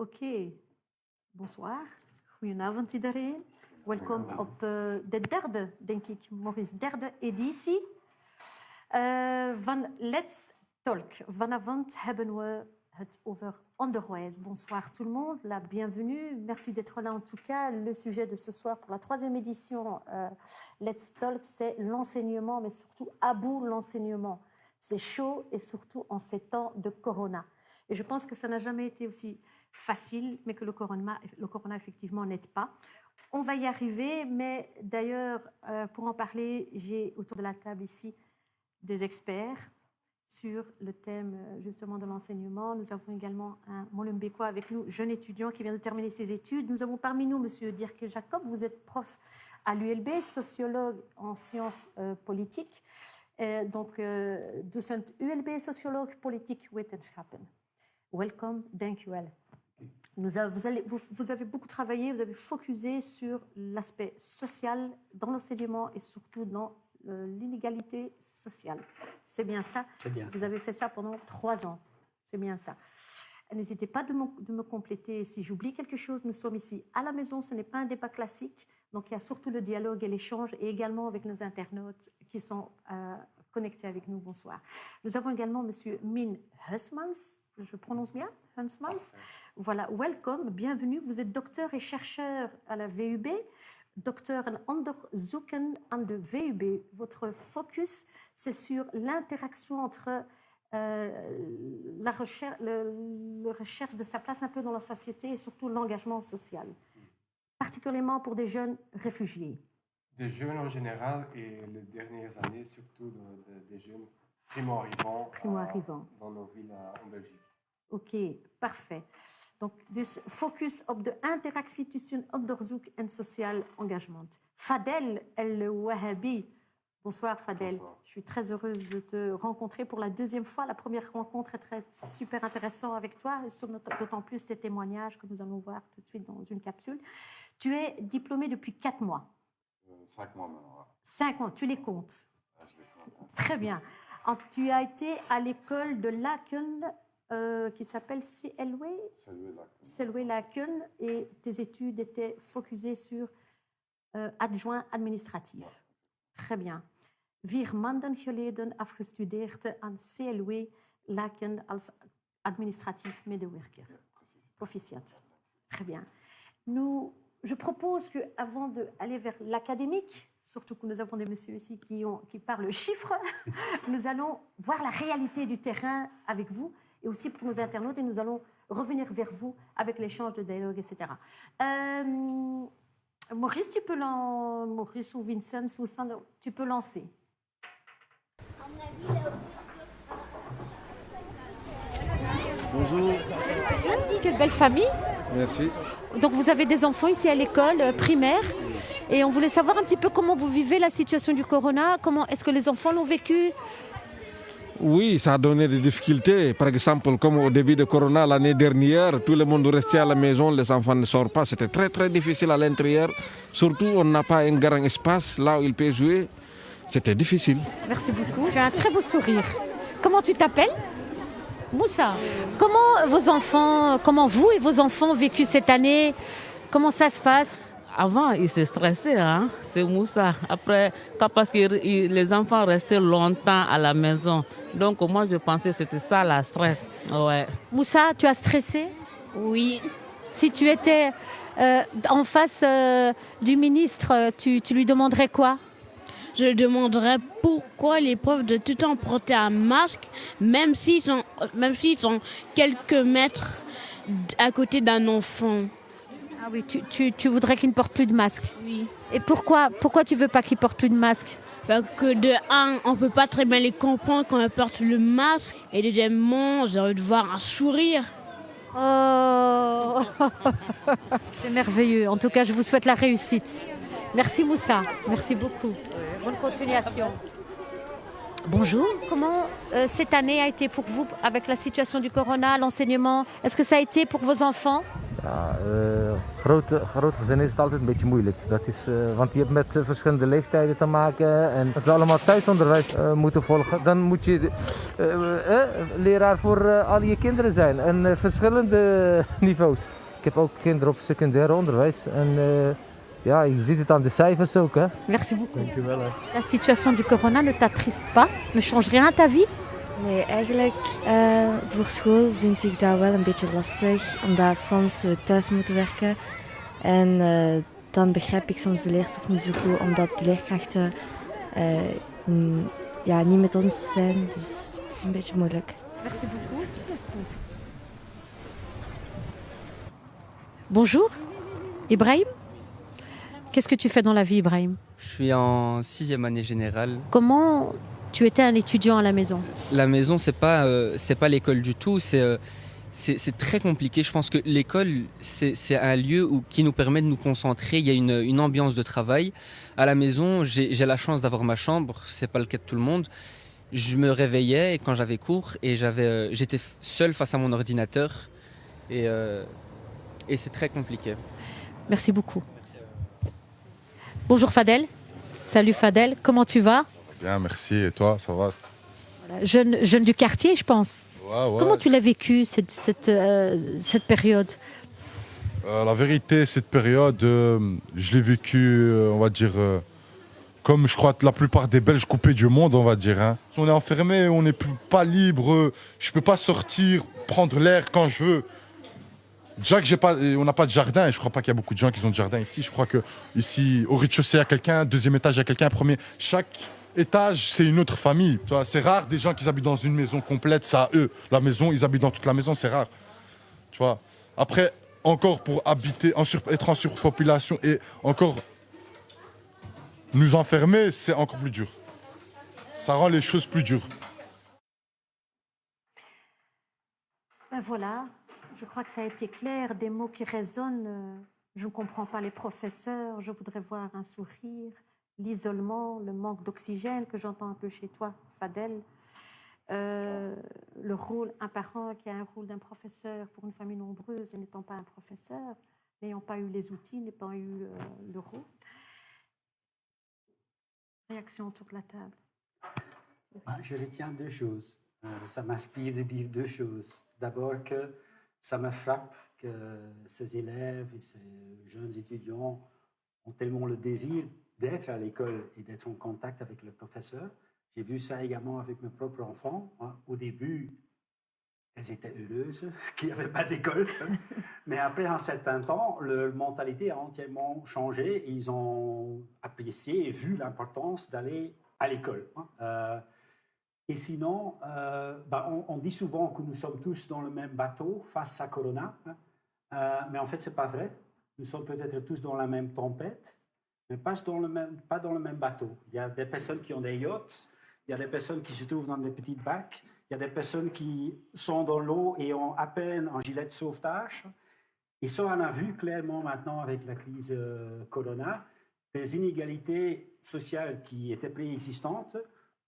Oké, bonsoir. Goedenavond iedereen. Welkom op de derde, denk ik, Maurice, derde editie van Let's Talk. Vanavond hebben we het over onderwijs. Bonsoir tout le monde, la bienvenue. Merci d'être là en tout cas. Le sujet de ce soir pour la troisième édition Let's Talk, c'est l'enseignement, mais surtout à bout l'enseignement. C'est chaud et surtout en ces temps de corona. Et je pense que ça n'a jamais été aussi facile, mais que le corona effectivement n'aide pas. On va y arriver, mais d'ailleurs, pour en parler, j'ai autour de la table ici des experts sur le thème justement de l'enseignement. Nous avons également un Molenbeekois avec nous, jeune étudiant qui vient de terminer ses études. Nous avons parmi nous Monsieur Dirk Jacob, vous êtes prof à l'ULB, sociologue en sciences politiques. Docent ULB, sociologue politiek wetenschappen. Welcome, dank u wel. Vous avez beaucoup travaillé, vous avez focusé sur l'aspect social dans l'enseignement et surtout dans l'inégalité sociale. C'est bien ça? C'est bien vous ça. Avez fait ça pendant 3 ans. C'est bien ça. N'hésitez pas de me compléter si j'oublie quelque chose. Nous sommes ici à la maison, ce n'est pas un débat classique. Donc il y a surtout le dialogue et l'échange et également avec nos internautes qui sont connectés avec nous. Bonsoir. Nous avons également Monsieur Min Huismans. Je prononce bien, Huismans. Voilà, welcome, bienvenue. Vous êtes docteur et chercheur à la VUB, docteur en onderzoeken aan de VUB. Votre focus, c'est sur l'interaction entre la recherche de sa place un peu dans la société et surtout l'engagement social, particulièrement pour des jeunes réfugiés. Des jeunes en général et les dernières années surtout des jeunes primo-arrivants dans nos villes en Belgique. Oké, parfait. Dus focus op de interactie tussen onderzoek en sociaal engagement. Fadel El-Wahabi. Bonsoir Fadel. Bonsoir. Je suis très heureuse de te rencontrer pour la deuxième fois. La première rencontre est super intéressante avec toi, et d'autant plus tes témoignages que nous allons voir tout de suite dans une capsule. Tu es diplômé depuis 4 mois. 5 mois maintenant. 5 mois, tu les comptes. Je les compte. Très bien. Tu as été à l'école de Laken, qui s'appelle Selway Laken, et tes études étaient focusées sur adjoint administratif. Très bien. 4 maanden geleden afgestudeerd aan Selway Laken als administratief medewerker. Proficiat. Très bien. Je propose qu'avant d'aller vers l'académique, surtout que nous avons des messieurs ici qui parlent chiffres, nous allons voir la réalité du terrain avec vous et aussi pour nos internautes, et nous allons revenir vers vous avec l'échange de dialogue, etc. Maurice, Maurice ou Vincent, tu peux lancer. Bonjour. Quelle belle famille. Merci. Donc vous avez des enfants ici à l'école primaire et on voulait savoir un petit peu comment vous vivez la situation du corona, comment est-ce que les enfants l'ont vécu? Oui, ça a donné des difficultés. Par exemple, comme au début de Corona l'année dernière, tout le monde restait à la maison, les enfants ne sortent pas. C'était très très difficile à l'intérieur. Surtout, on n'a pas un grand espace là où ils peuvent jouer. C'était difficile. Merci beaucoup. Tu as un très beau sourire. Comment tu t'appelles? Moussa. Comment vous et vos enfants ont vécu cette année? Comment ça se passe? Avant, ils se stressaient, hein? C'est Moussa. Après, parce que les enfants restaient longtemps à la maison. Donc, moi, je pensais que c'était ça, la stress. Ouais. Moussa, tu as stressé? Oui. Si tu étais en face du ministre, tu lui demanderais quoi? Je demanderais pourquoi les profs de tout temps portaient un masque, même s'ils sont quelques mètres à côté d'un enfant. Ah oui, tu voudrais qu'il ne porte plus de masque? Oui. Et pourquoi tu veux pas qu'il porte plus de masque? Parce que de un, on peut pas très bien les comprendre quand ils portent le masque. Et deuxièmement, j'ai envie de voir un sourire. Oh c'est merveilleux. En tout cas, je vous souhaite la réussite. Merci Moussa, merci beaucoup. Bonne continuation. Bonjour, comment cette année a été pour vous avec la situation du corona, l'enseignement? Est-ce que ça a été pour vos enfants? Ja, groot gezin is het altijd een beetje moeilijk. Dat is, want je hebt met verschillende leeftijden te maken. En als ze allemaal thuisonderwijs moeten volgen, dan moet je leraar voor al je kinderen zijn. En verschillende niveaus. Ik heb ook kinderen op secundair onderwijs. En ja, je ziet het aan de cijfers ook. Hè? Merci beaucoup. Dankjewel. La situation du corona ne t'attriste pas, ne change rien à ta vie? Nee, eigenlijk voor school vind ik dat wel een beetje lastig, omdat soms we thuis moeten werken. En dan begrijp ik soms de leerstof niet zo goed, omdat de leerkrachten niet met ons zijn. Dus het is een beetje moeilijk. Merci beaucoup. Bonjour, Ibrahim. Qu'est-ce que tu fais dans la vie, Ibrahim? Je suis en 6e année générale. Comment tu étais un étudiant à la maison? La maison, c'est pas l'école du tout. C'est très compliqué. Je pense que l'école, c'est un lieu qui nous permet de nous concentrer. Il y a une ambiance de travail. À la maison, j'ai la chance d'avoir ma chambre. C'est pas le cas de tout le monde. Je me réveillais quand j'avais cours et j'étais seul face à mon ordinateur. Et c'est très compliqué. Merci beaucoup. Bonjour Fadel. Salut Fadel, comment tu vas? Bien, merci. Et toi, ça va? Voilà, jeune du quartier, je pense. Ouais. Comment tu l'as vécu, cette période? La vérité, cette période, je l'ai vécue, on va dire, comme je crois que la plupart des Belges coupés du monde, on va dire. Hein. On est enfermé, on n'est pas libre, je ne peux pas sortir, prendre l'air quand je veux. Déjà on n'a pas de jardin, et je ne crois pas qu'il y a beaucoup de gens qui ont de jardin ici. Je crois que ici, au rez-de-chaussée, il y a quelqu'un, deuxième étage, il y a quelqu'un, premier. Chaque étage, c'est une autre famille. Tu vois, c'est rare des gens qui habitent dans une maison complète, ça à eux. La maison, ils habitent dans toute la maison, c'est rare. Tu vois. Après, encore pour habiter, être en surpopulation et encore nous enfermer, c'est encore plus dur. Ça rend les choses plus dures. Ben voilà, je crois que ça a été clair, des mots qui résonnent. Je ne comprends pas les professeurs, je voudrais voir un sourire, l'isolement, le manque d'oxygène que j'entends un peu chez toi, Fadel. Le rôle, un parent qui a un rôle d'un professeur pour une famille nombreuse et n'étant pas un professeur, n'ayant pas eu les outils, n'ayant pas eu le rôle. Réaction autour de la table. Je retiens deux choses. Ça m'inspire de dire deux choses. D'abord que ça me frappe que ces élèves et ces jeunes étudiants ont tellement le désir d'être à l'école et d'être en contact avec le professeur. J'ai vu ça également avec mes propres enfants. Au début, elles étaient heureuses qu'il n'y avait pas d'école. Mais après un certain temps, leur mentalité a entièrement changé. Et ils ont apprécié et vu l'importance d'aller à l'école. Et sinon, on dit souvent que nous sommes tous dans le même bateau face à Corona. Mais en fait, ce n'est pas vrai. Nous sommes peut-être tous dans la même tempête, mais pas dans le même bateau. Il y a des personnes qui ont des yachts. Il y a des personnes qui se trouvent dans des petites barques. Il y a des personnes qui sont dans l'eau et ont à peine un gilet de sauvetage. Et ça, on a vu clairement maintenant avec la crise Corona, des inégalités sociales qui étaient préexistantes,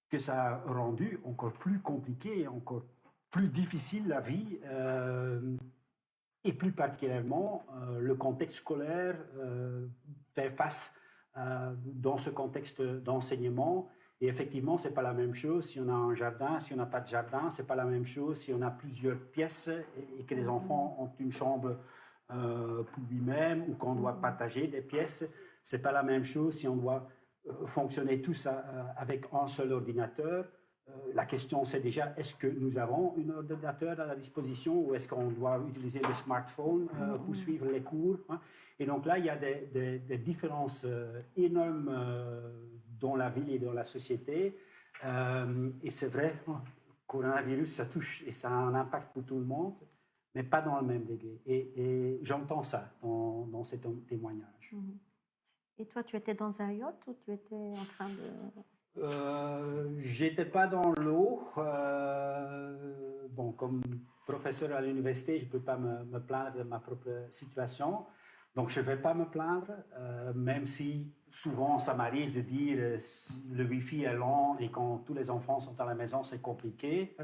que ça a rendu encore plus compliqué, encore plus difficile la vie, et plus particulièrement le contexte scolaire, faire face dans ce contexte d'enseignement. Et effectivement, ce n'est pas la même chose si on a un jardin, si on n'a pas de jardin. Ce n'est pas la même chose si on a plusieurs pièces et que les enfants ont une chambre pour lui-même ou qu'on doit partager des pièces. Ce n'est pas la même chose si on doit fonctionner tous avec un seul ordinateur. La question, c'est déjà, est-ce que nous avons un ordinateur à la disposition ou est-ce qu'on doit utiliser le smartphone pour suivre les cours, hein? Et donc là, il y a des différences énormes dans la ville et dans la société. Et c'est vrai, le coronavirus, ça touche et ça a un impact pour tout le monde, mais pas dans le même degré. Et j'entends ça dans ces témoignages. Et toi, tu étais dans un yacht ou tu étais en train de... J'étais pas dans l'eau. Bon, comme professeur à l'université, je ne peux pas me plaindre de ma propre situation. Donc, je ne vais pas me plaindre, même si souvent ça m'arrive de dire le Wi-Fi est lent et quand tous les enfants sont à la maison, c'est compliqué.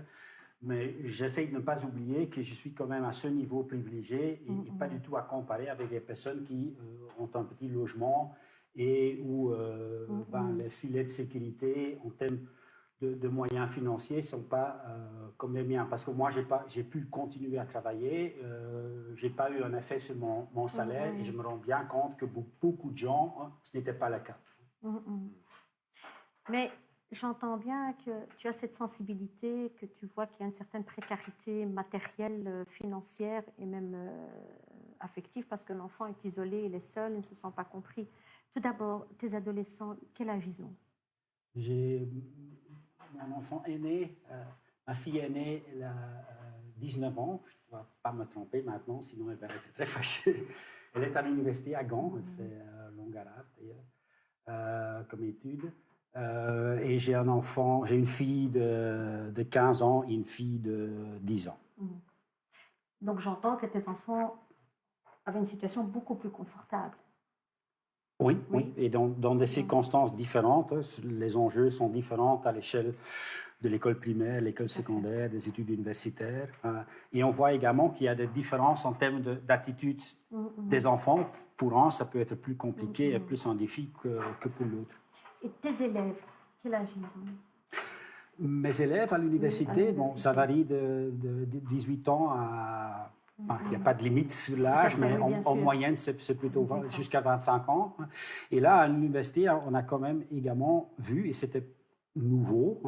Mais j'essaie de ne pas oublier que je suis quand même à ce niveau privilégié et pas du tout à comparer avec des personnes qui ont un petit logement et où les filets de sécurité en termes de moyens financiers ne sont pas comme les miens. Parce que moi, j'ai pu continuer à travailler, je n'ai pas eu un effet sur mon salaire et je me rends bien compte que pour beaucoup de gens, ce n'était pas le cas. Mais j'entends bien que tu as cette sensibilité, que tu vois qu'il y a une certaine précarité matérielle, financière et même affective parce que l'enfant est isolé, il est seul, il ne se sent pas compris. Tout d'abord, tes adolescents, quel âge ils ont? J'ai mon enfant aîné, ma fille aînée, elle a 19 ans. Je ne vais pas me tromper maintenant, sinon elle va être très fâchée. Elle est à l'université à Gand, elle fait longue arabe d'ailleurs, comme étude. Et j'ai une fille de 15 ans et une fille de 10 ans. Donc j'entends que tes enfants avaient une situation beaucoup plus confortable. Oui. Et dans des circonstances différentes. Les enjeux sont différents à l'échelle de l'école primaire, l'école secondaire, des études universitaires. Et on voit également qu'il y a des différences en termes d'attitude des enfants. Pour un, ça peut être plus compliqué et plus un défi que pour l'autre. Et tes élèves, quel âge ils ont? Mes élèves à l'université, ça varie de 18 ans à... Il n'y a pas de limite sur l'âge, mais en moyenne, c'est plutôt jusqu'à 25 ans. Et là, à l'université, on a quand même également vu, et c'était nouveau,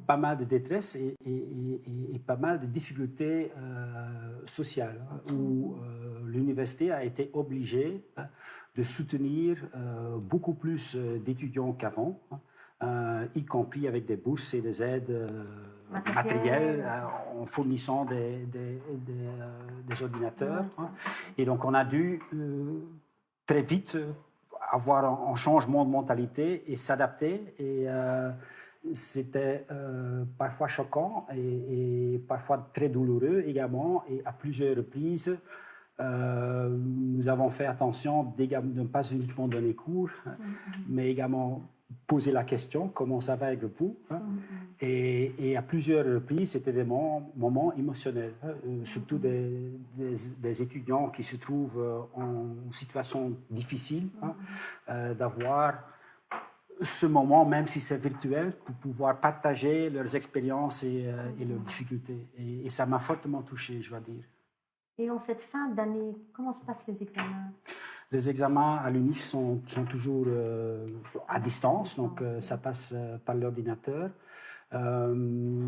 pas mal de détresse et pas mal de difficultés sociales, où l'université a été obligée de soutenir beaucoup plus d'étudiants qu'avant, y compris avec des bourses et des aides matérielles en fournissant des ordinateurs. Et donc, on a dû très vite avoir un changement de mentalité et s'adapter. Et c'était parfois choquant et parfois très douloureux également. Et à plusieurs reprises, nous avons fait attention de ne pas uniquement donner cours, mais également poser la question, comment ça va avec vous? Et à plusieurs reprises, c'était des moments émotionnels, surtout des étudiants qui se trouvent en situation difficile, d'avoir ce moment, même si c'est virtuel, pour pouvoir partager leurs expériences et leurs difficultés. Et ça m'a fortement touché, je dois dire. Et en cette fin d'année, comment se passent les examens? Les examens à l'UNIF sont toujours à distance, donc ça passe par l'ordinateur.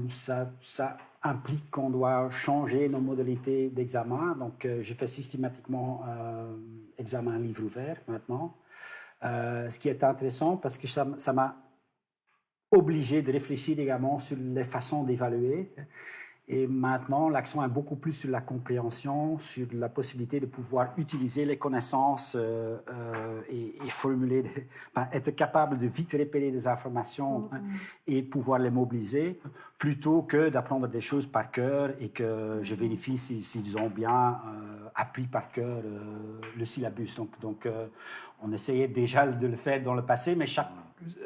Ça implique qu'on doit changer nos modalités d'examen. Donc, je fais systématiquement examen livre ouvert maintenant. Ce qui est intéressant parce que ça m'a obligé de réfléchir également sur les façons d'évaluer. Et maintenant, l'accent est beaucoup plus sur la compréhension, sur la possibilité de pouvoir utiliser les connaissances et formuler, être capable de vite repérer des informations et pouvoir les mobiliser, plutôt que d'apprendre des choses par cœur et que je vérifie s'ils ont bien appris par cœur le syllabus. Donc on essayait déjà de le faire dans le passé, mais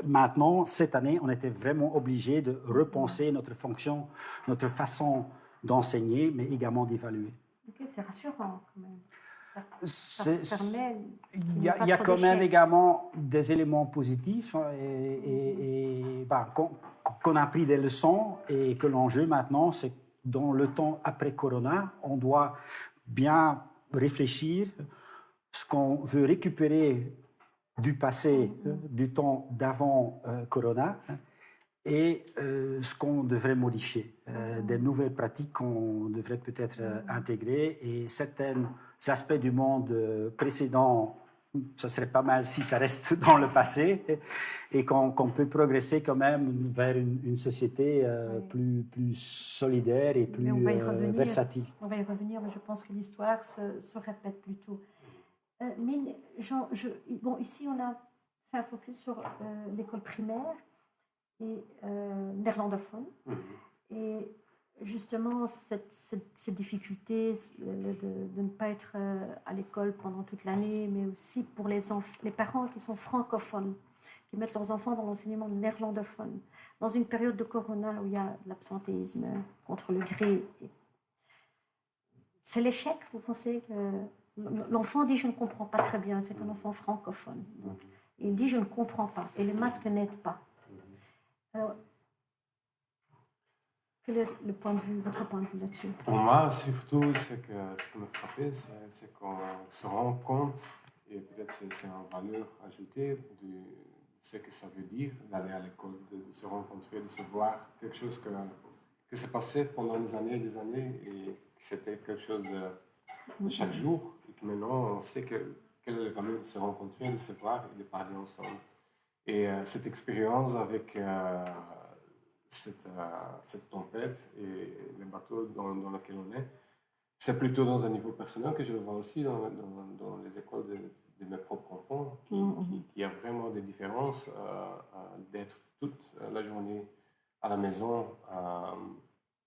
maintenant, cette année, on était vraiment obligé de repenser notre fonction, notre façon d'enseigner, mais également d'évaluer. Okay, c'est rassurant quand même. Il y a quand même également des éléments positifs qu'on a pris des leçons et que l'enjeu maintenant, c'est que dans le temps après Corona, on doit bien réfléchir ce qu'on veut récupérer du passé, du temps d'avant Corona, et ce qu'on devrait modifier, des nouvelles pratiques qu'on devrait peut-être intégrer, et certains aspects du monde précédent, ce serait pas mal si ça reste dans le passé, et qu'on peut progresser quand même vers une société plus solidaire et plus versatile. On va y revenir, mais je pense que l'histoire se répète plutôt. Mine, bon, ici, on a fait un focus sur l'école primaire et néerlandophone. Et justement, cette difficulté de ne pas être à l'école pendant toute l'année, mais aussi pour les parents qui sont francophones, qui mettent leurs enfants dans l'enseignement néerlandophone, dans une période de corona où il y a de l'absentéisme contre le gré. C'est l'échec, vous pensez que l'enfant dit « je ne comprends pas très bien », c'est un enfant francophone. Donc, il dit « je ne comprends pas » et les masques n'aident pas. Alors, quel est le point de vue, votre point de vue là-dessus? Pour moi, surtout, ce qui me frappait, c'est qu'on se rend compte, et peut-être c'est une valeur ajoutée de ce que ça veut dire d'aller à l'école, de se rencontrer, de se voir, quelque chose que s'est passé pendant des années et des années, et que c'était quelque chose de chaque jour, et que maintenant on sait quelle est la valeur de se rencontrer, de se voir et de parler ensemble. Et cette expérience avec cette tempête et le bateau dans lequel on est, c'est plutôt dans un niveau personnel que je le vois aussi dans les écoles de mes propres enfants, qu'il y a vraiment des différences d'être toute la journée à la maison.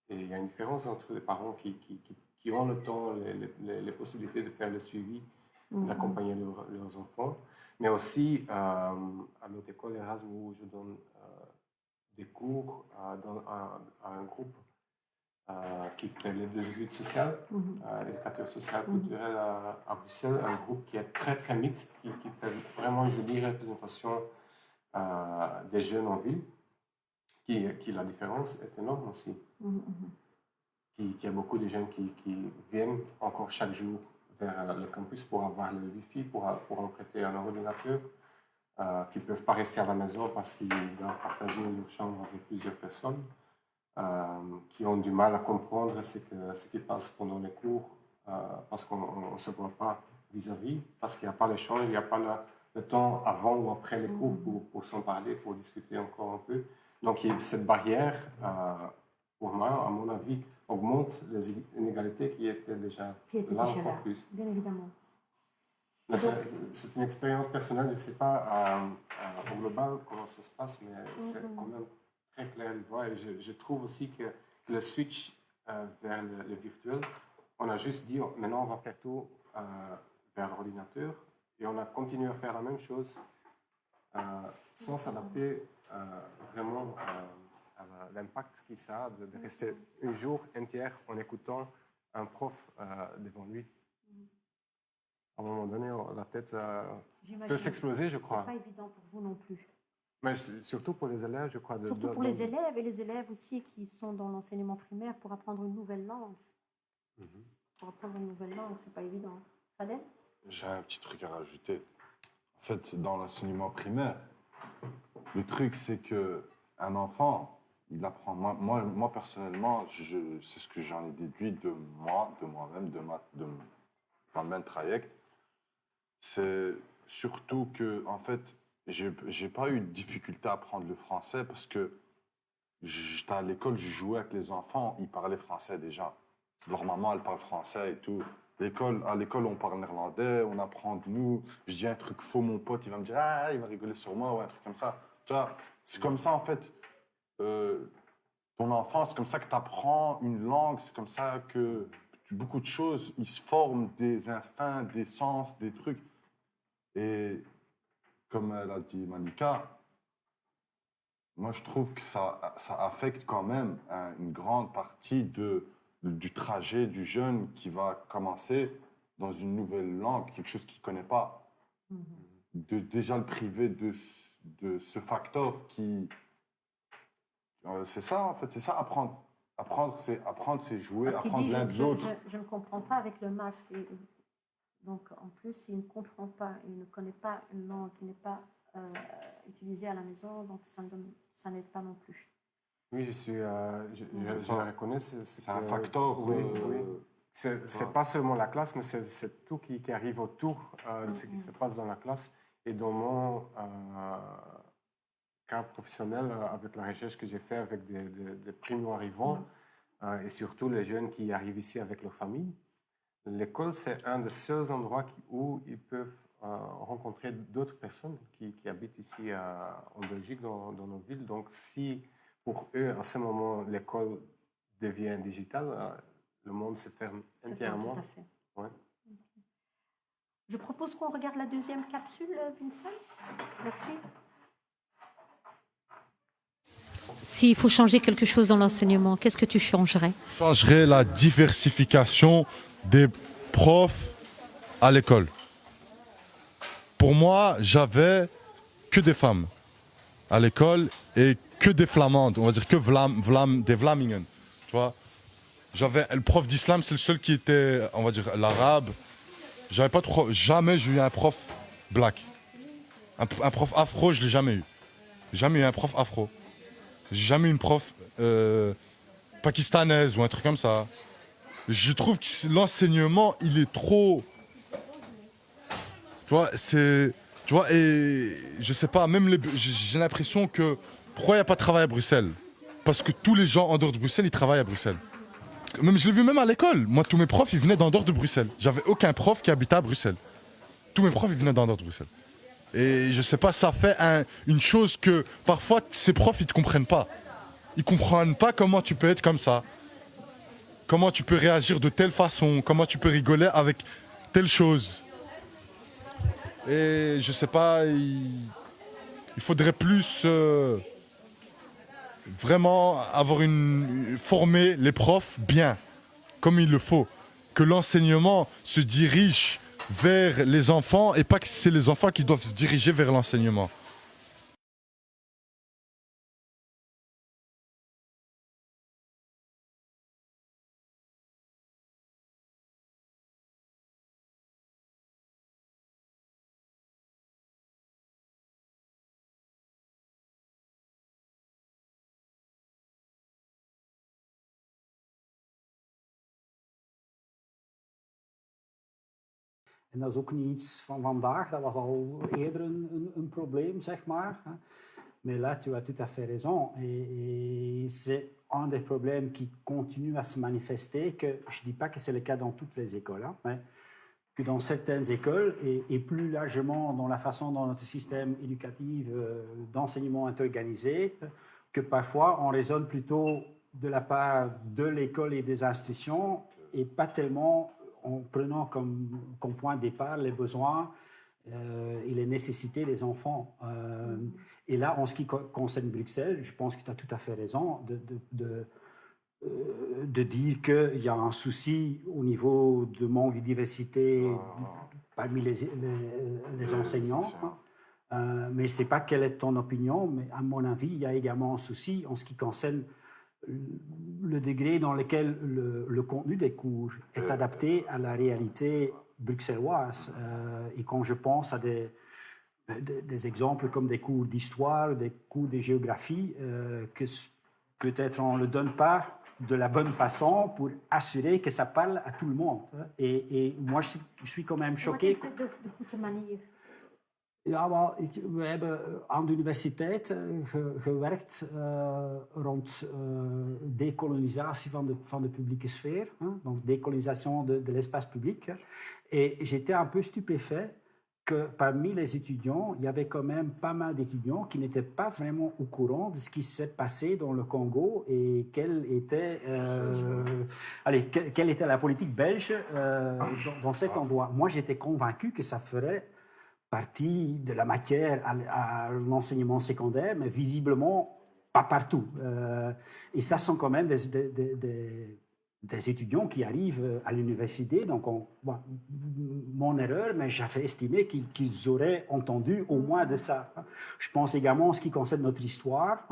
Et il y a une différence entre les parents qui ont le temps, les possibilités de faire le suivi, d'accompagner leurs enfants, mais aussi à notre école Erasmus où je donne des cours à un groupe qui fait les études sociales, éducateur social culturel à Bruxelles, un groupe qui est très très mixte, qui fait vraiment une jolie représentation des jeunes en ville, qui la différence est énorme aussi. Qui a beaucoup de jeunes qui viennent encore chaque jour vers le campus pour avoir le Wi-Fi, pour emprunter un ordinateur, qui ne peuvent pas rester à la maison parce qu'ils doivent partager leur chambre avec plusieurs personnes, qui ont du mal à comprendre ce qui passe pendant les cours, parce qu'on ne se voit pas vis-à-vis, parce qu'il n'y a pas l'échange, il n'y a pas le temps avant ou après les cours pour s'en parler, pour discuter encore un peu. Donc cette barrière, pour moi, à mon avis, augmente les inégalités qui étaient déjà là encore plus. Bien évidemment. C'est une expérience personnelle, je ne sais pas au global comment ça se passe, mais c'est quand même très clair de voir. Et je trouve aussi que le switch vers le virtuel, on a juste dit maintenant on va faire tout vers l'ordinateur et on a continué à faire la même chose sans s'adapter vraiment à l'impact que ça a de rester un jour entier en écoutant un prof devant lui. À un moment donné, la tête peut s'exploser, je crois. Ce n'est pas évident pour vous non plus. Mais surtout pour les élèves, je crois. Surtout pour les élèves et les élèves aussi qui sont dans l'enseignement primaire pour apprendre une nouvelle langue. Pour apprendre une nouvelle langue, ce n'est pas évident. Fadel? J'ai un petit truc à rajouter. En fait, dans l'enseignement primaire, le truc, c'est qu'un enfant, il apprend. Moi personnellement, c'est ce que j'en ai déduit de moi-même, dans le même traject. C'est surtout que, en fait, j'ai pas eu de difficulté à apprendre le français parce que j'étais à l'école, je jouais avec les enfants, ils parlaient français déjà. Leur maman, elle parle français et tout. À l'école, on parle néerlandais, on apprend de nous. Je dis un truc faux, mon pote, il va me dire « Ah, il va rigoler sur moi » ou un truc comme ça. Tu vois, c'est comme ça, en fait, ton enfant, c'est comme ça que tu apprends une langue, c'est comme ça que beaucoup de choses, ils se forment des instincts, des sens, des trucs. Et comme elle a dit Malika, moi, je trouve que ça affecte quand même une grande partie du trajet du jeune qui va commencer dans une nouvelle langue, quelque chose qu'il ne connaît pas. De déjà le priver de ce facteur qui... c'est ça, en fait, c'est ça, apprendre. Apprendre, c'est jouer, apprendre l'un de l'autre. Je ne comprends pas avec le masque. Donc, en plus, il ne comprend pas, il ne connaît pas une langue qui n'est pas utilisée à la maison, donc ça n'aide pas non plus. Oui, je le reconnais. C'est un facteur. Oui. C'est pas seulement la classe, mais c'est tout qui arrive autour de ce qui se passe dans la classe. Et dans mon cas professionnel, avec la recherche que j'ai faite avec des primo-arrivants, et surtout les jeunes qui arrivent ici avec leur famille, l'école, c'est un des seuls endroits où ils peuvent rencontrer d'autres personnes qui habitent ici en Belgique, dans nos villes. Donc, si pour eux, à ce moment, l'école devient digitale, le monde se ferme entièrement. Tout à fait. Ouais. Je propose qu'on regarde la deuxième capsule, Vincent. Merci. S'il faut changer quelque chose dans l'enseignement, qu'est-ce que tu changerais? Je changerais la diversification des profs à l'école. Pour moi, j'avais que des femmes à l'école et que des flamandes, on va dire que des Vlamingen. Tu vois, j'avais le prof d'islam, c'est le seul qui était, on va dire, l'arabe. J'avais pas trop, jamais j'ai eu un prof black. Un prof afro, je l'ai jamais eu. Jamais eu un prof afro. J'ai jamais eu une prof pakistanaise ou un truc comme ça. Je trouve que l'enseignement, il est trop... Tu vois, et je sais pas, même j'ai l'impression que... Pourquoi il n'y a pas de travail à Bruxelles? Parce que tous les gens en dehors de Bruxelles, ils travaillent à Bruxelles. Même, je l'ai vu même à l'école. Moi, tous mes profs, ils venaient d'en dehors de Bruxelles. J'avais aucun prof qui habitait à Bruxelles. Tous mes profs, ils venaient d'en dehors de Bruxelles. Et je sais pas, ça fait une chose que parfois ces profs ils te comprennent pas. Ils comprennent pas comment tu peux être comme ça. Comment tu peux réagir de telle façon, comment tu peux rigoler avec telle chose. Et je sais pas, il faudrait plus vraiment former les profs bien, comme il le faut. Que l'enseignement se dirige vers les enfants et pas que c'est les enfants qui doivent se diriger vers l'enseignement. En dat is ook niet iets van vandaag, dat was al eerder een probleem, zeg maar. Mais là, tu as tout à fait raison. Et c'est un des problèmes qui continue à se manifester, que je ne dis pas que c'est le cas dans toutes les écoles, mais que dans certaines écoles, et plus largement dans la façon dont notre système éducatif d'enseignement est organisé, que parfois on raisonne plutôt de la part de l'école et des institutions, et pas tellement en prenant comme point de départ les besoins et les nécessités des enfants. Et là, en ce qui concerne Bruxelles, je pense que tu as tout à fait raison de dire qu'il y a un souci au niveau de manque de diversité parmi les enseignants. Mais je ne sais pas quelle est ton opinion, mais à mon avis, il y a également un souci en ce qui concerne le degré dans lequel le contenu des cours est adapté à la réalité bruxelloise. Et quand je pense à des exemples comme des cours d'histoire, des cours de géographie, que peut-être on ne le donne pas de la bonne façon pour assurer que ça parle à tout le monde. Et moi, je suis quand même choqué. Wat is de goede manier? Ja, wel, we hebben aan de universiteit gewerkt rond décolonisation van de publieke sfeer, donc décolonisation de l'espace public. Et j'étais un peu stupéfait que parmi les étudiants, il y avait quand même pas mal d'étudiants qui n'étaient pas vraiment au courant de ce qui s'est passé dans le Congo et quelle était la politique belge dans cet endroit. Moi, j'étais convaincu que ça ferait partie de la matière à l'enseignement secondaire, mais visiblement pas partout. Et ça sont quand même des étudiants qui arrivent à l'université. Donc, mon erreur, mais j'avais estimé qu'ils auraient entendu au moins de ça. Je pense également en ce qui concerne notre histoire.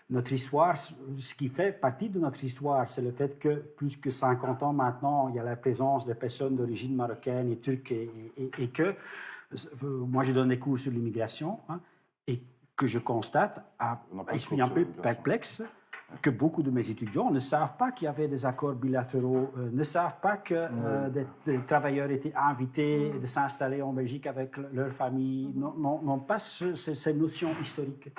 Notre histoire, ce qui fait partie de notre histoire, c'est le fait que plus que 50 ans maintenant, il y a la présence de personnes d'origine marocaine et turque et que moi, je donne des cours sur l'immigration et que je constate, je suis un peu perplexe, que beaucoup de mes étudiants ne savent pas qu'il y avait des accords bilatéraux, ne savent pas que des travailleurs étaient invités de s'installer en Belgique avec leur famille, n'ont pas ces notions historiques.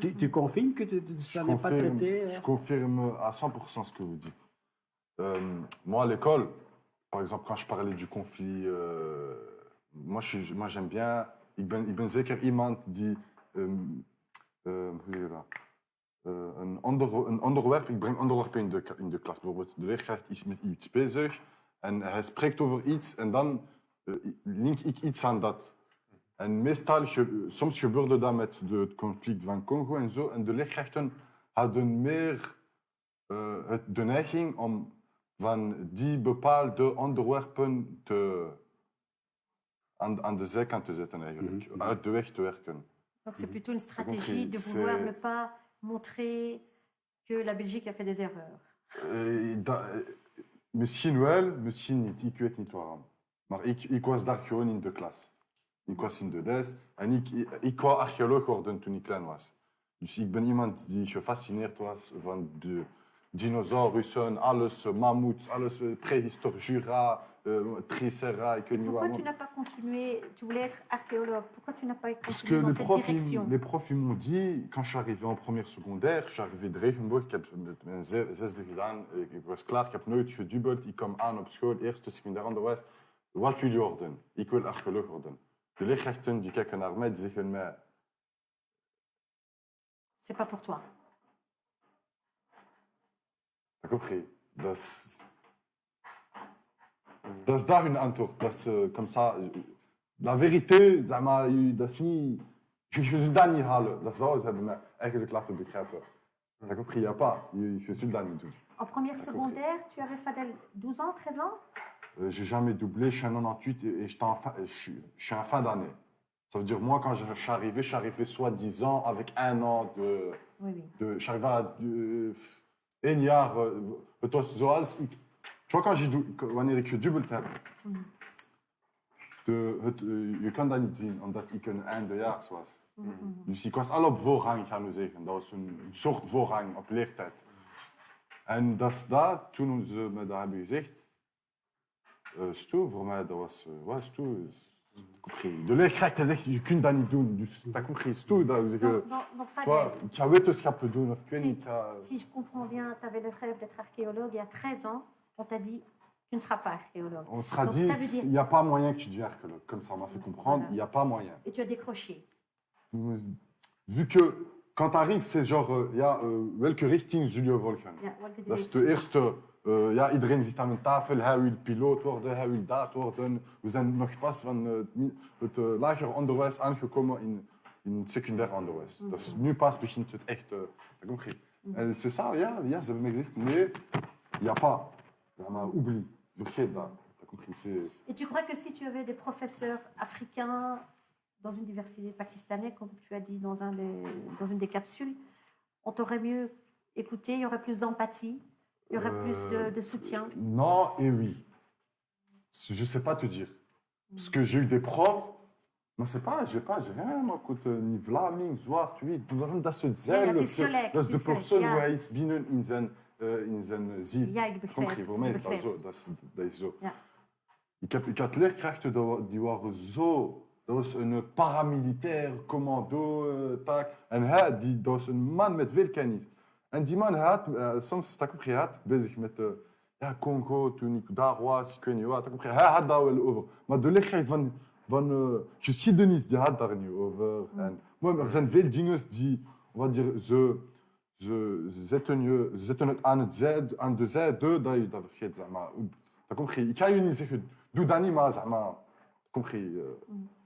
Tu confirmes que ça n'est pas traité Je confirme à 100% ce que vous dites. Moi, à l'école, par exemple, quand je parlais du conflit... Moi, j'aime bien. Ik ben zeker iemand die. Hoe zeg je dat? Een onderwerp. Ik breng onderwerpen in de klas. Bijvoorbeeld, de leerkracht is met iets bezig en hij spreekt over iets en dan link ik iets aan dat. En meestal, soms gebeurde dat met het conflict van Congo en zo. En de leerkrachten hadden meer de neiging om van die bepaalde onderwerpen aan de zijkant te zetten eigenlijk, uit de weg te werken. Donc c'est plutôt une stratégie de vouloir ne pas montrer que la Belgique a fait des erreurs. Misschien wel, misschien niet. Ik weet niet waarom. Maar ik was daar gewoon in de klas. Ik was in de les en ik wou archeoloog worden toen ik klein was. Dus ik ben iemand die gefascineerd was van de dinosaurussen, alles, mammoets, alles, préhistoire, Jura, Tricera, ik weet niet Pourquoi wat. tu n'as pas continué? Tu voulais être archéologue. Pourquoi tu n'as pas Parce que continué dans cette direction? les profs ils m'ont dit, quand je suis arrivé en première secondaire, je suis arrivé de Regenboog, ik heb mijn zesde gedaan, ik was klaar, ik heb nooit gedubbeld, ik kom aan op school, eerste, secundair onderwijs. Wat wil je worden? Ik wil archeoloog worden. De leerkrachten die kijken naar mij, die zeggen mij... C'est pas pour toi. T'as compris? Dat is daar hun antwoord. Dat is comme ça. La vérité, zeg maar, dat is niet... Je zult dat niet halen. Dat zouden ze hebben mij eigenlijk laten begrijpen. T'as compris? Il y a pas. Je zult dat niet doen. En première secondaire, tu avais Fadel 12 ans, 13 ans? J'ai jamais doublé, je suis un 98 et je suis en fin d'année. Ça veut dire, moi, quand je suis arrivé soi-disant avec un an de... Oui. Je suis arrivé à 1 jaar, het was zoals ik... Tu vois, wanneer ik gedubbeld heb, je kan dat niet zien, omdat ik een eindejaars was. Dus ik was al op voorrang, gaan we zeggen. Dat was een soort voorrang op leeftijd. En dat is dat, toen ze me dat hebben gezegd, Stu, voor mij, dat was... Stu, de leerkracht hij zegt, je kunt dat niet doen. Dus t'as compris, Stu, dat we zeggen... Fadel, ik ga wetenschappen doen, of ik weet niet... Si je comprends bien, tu avais le rêve d'être archéologue. Il y a 13 ans, on t'a dit, tu ne seras pas archéologue. On sera Donc, dit, ça veut dire... il n'y a pas moyen que tu deviens archéologue. Comme ça, on m'a fait comprendre, il n'y a pas moyen. Et tu as décroché. Vu que quand tu arrives, c'est genre, welke richting zul je volgen? Ja, welke Dat is directie? de eerste, iedereen zit aan een tafel, hij wil piloot worden, hij wil dat worden. We zijn nog pas van het lager onderwijs aangekomen in het secundair onderwijs. Dus nu pas begint het echt, t'as compris? En c'est ça, ja, ze hebben me gezegd, nee, il n'y a pas. Maar oublie, vergeet dat. T'as compris? Et tu crois que si tu avais des professeurs africains dans une diversité pakistanaise, comme tu as dit dans une des capsules, on t'aurait mieux écouté, il y aurait plus d'empathie, il y aurait plus de soutien? Non et oui. Je ne sais pas te dire. Parce que j'ai eu des profs, maar j'ai rien, maar écoute, ni Vlaming, zwart, wit, dat soort zeilen. Dat is de persoon hoe hij is binnen in zijn ziel. Ja, ik begrijp. Compris, voor mij is dat zo. Dat is zo. Ja. Ik had leerkrachten die waren zo... Dat was een paramilitair commando, taak. En dat was een man met veel kennis. En die man had, soms, hij had bezig met Congo, toen ik daar was, ik weet niet wat. Hij had daar wel over. Maar de leerkracht van geschiedenis, die had daar niet over. En, maar er zijn veel dingen die, wat dire, ze zetten het aan de zijde dat je dat vergeet. Zeg maar. Ik ga je niet zeggen, doe dat niet, maar zeg maar, compris.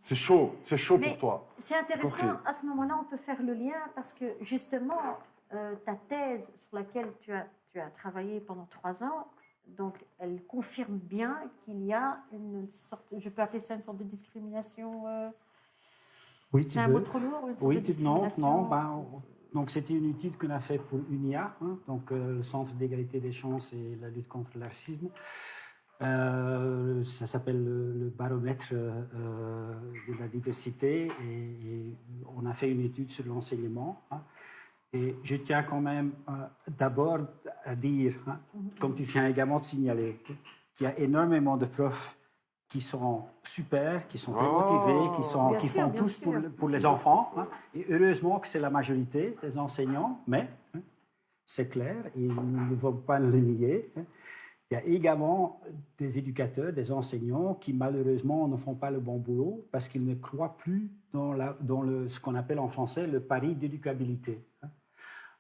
C'est chaud pour toi. C'est intéressant, à ce moment-là, on peut faire le lien parce que justement, ta thèse sur laquelle tu as travaillé pendant 3 ans, donc elle confirme bien qu'il y a une sorte, je peux appeler ça une sorte de discrimination. Oui, c'est un mot trop lourd, une sorte de discrimination. Non. Donc c'était une étude qu'on a faite pour UNIA, donc le Centre d'égalité des chances et la lutte contre le racisme. Ça s'appelle le baromètre de la diversité et on a fait une étude sur l'enseignement. Et je tiens quand même d'abord à dire, comme tu viens également de signaler, qu'il y a énormément de profs qui sont super, qui sont très motivés, qui font tous pour les enfants. Et heureusement que c'est la majorité des enseignants, mais c'est clair, et nous ne devons pas le nier. Il y a également des éducateurs, des enseignants qui malheureusement ne font pas le bon boulot parce qu'ils ne croient plus dans ce qu'on appelle en français le pari d'éducabilité.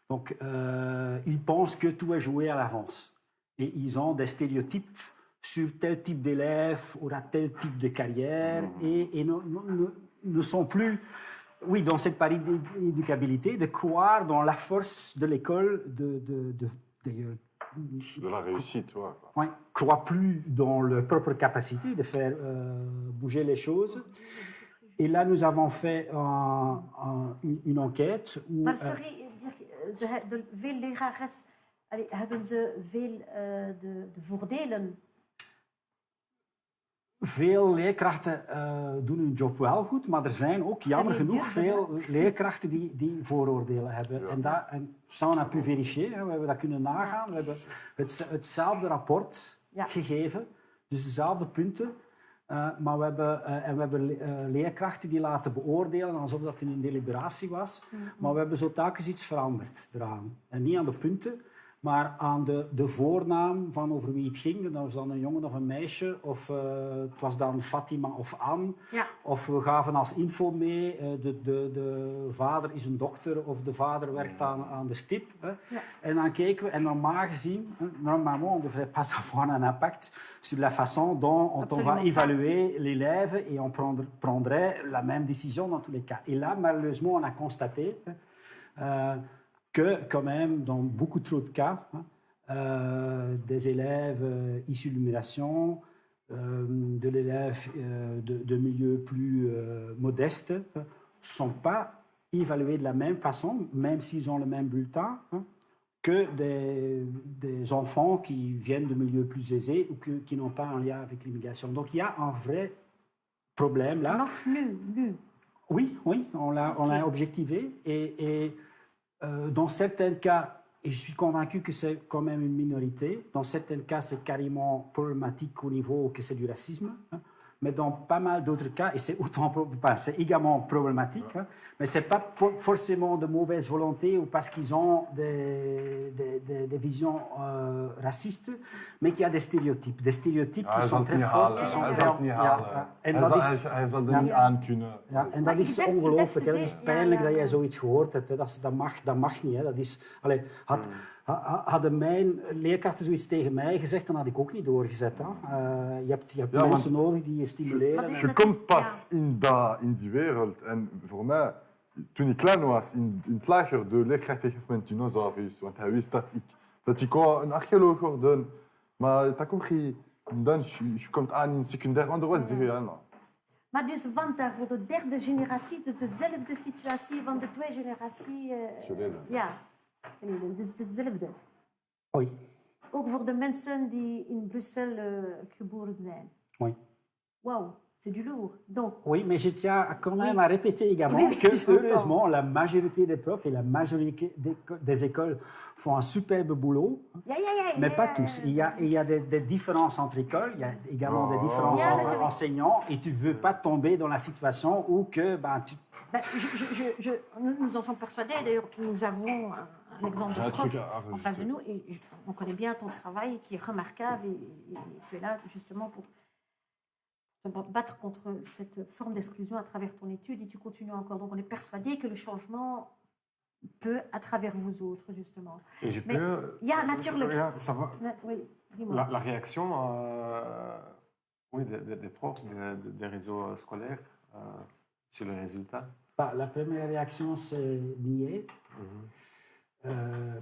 Donc, ils pensent que tout est joué à l'avance et ils ont des stéréotypes sur tel type d'élève, aura tel type de carrière et ne sont plus oui, dans cette pari-éducabilité, de croire dans la force de l'école, d'ailleurs, De la réussite, ouais. ouais, croient plus dans leur propre capacité de faire bouger les choses. Et là, nous avons fait une enquête où... Maar sorry, veel lerares hebben ze veel de voordelen. Veel leerkrachten doen hun job wel goed, maar er zijn ook jammer genoeg veel leerkrachten die vooroordelen hebben. Ja. En ça on a pu vérifier, we hebben dat kunnen nagaan. We hebben hetzelfde rapport gegeven, dus dezelfde punten. Maar we hebben leerkrachten die laten beoordelen alsof dat in een deliberatie was. Maar we hebben zo telkens iets veranderd eraan. En niet aan de punten, maar aan de voornaam van over wie het ging. Dat was dan een jongen of een meisje, of het was dan Fatima of Anne. Ja. Of we gaven als info mee, de vader is een dokter of de vader werkt aan de stip. Hè. Ja. En dan keken we, en normaal gezien, normalement, on ne devrait pas avoir un impact sur la façon dont on va évaluer l'élève et on prendrait la même décision dans tous les cas. Et là, malheureusement, on a constaté que, quand même, dans beaucoup trop de cas, des élèves issus de l'immigration, de l'élève de milieux plus modestes, ne sont pas évalués de la même façon, même s'ils ont le même bulletin, que des enfants qui viennent de milieux plus aisés ou qui n'ont pas un lien avec l'immigration. Donc il y a un vrai problème là. Nog nu. Oui, on l'a objectivé et dans certains cas, et je suis convaincu que c'est quand même une minorité, dans certains cas, c'est carrément problématique au niveau que c'est du racisme, hein, mais dans pas mal d'autres cas, et c'est c'est également problématique, hein, mais ce n'est pas forcément de mauvaise volonté ou parce qu'ils ont des visions racistes, mais qu'il y a des stéréotypes qui sont très forts, qui sont en dat is ongelooflijk. Dat is pijnlijk dat jij zoiets gehoord hebt. Dat mag niet. Hadden mijn leerkrachten zoiets tegen mij gezegd, dan had ik ook niet doorgezet. Je hebt mensen nodig die je stimuleren. Je komt pas in die wereld. En voor mij, toen ik klein was, in het lager, de leerkracht heeft me een dinosaurus. Want hij wist dat ik een archeoloog worden. Maar dat komt je komt aan in secundair onderwijs. Zeg je, ja, nou. Maar dus vandaag voor de derde generatie, het is dezelfde situatie van de twee generaties. Ja, het is hetzelfde. Oui. Ook voor de mensen die in Brussel geboren zijn. Oui. Wauw, c'est du lourd. Donc, oui, mais je tiens quand même à répéter également que, heureusement, la majorité des profs et la majorité des écoles font un superbe boulot, mais pas tous. Il y a des différences entre écoles, il y a également des différences entre enseignants, et tu ne veux pas tomber dans la situation où que... nous en sommes persuadés, d'ailleurs, nous avons un exemple de prof en face de nous, et on connaît bien ton travail qui est remarquable, et tu es là justement pour battre contre cette forme d'exclusion à travers ton étude et tu continues encore. Donc on est persuadé que le changement peut à travers vous autres, justement. Et je peux... Il y a naturellement... Oui, dis-moi. La réaction des profs, des réseaux scolaires sur les résultats? La première réaction, c'est nier.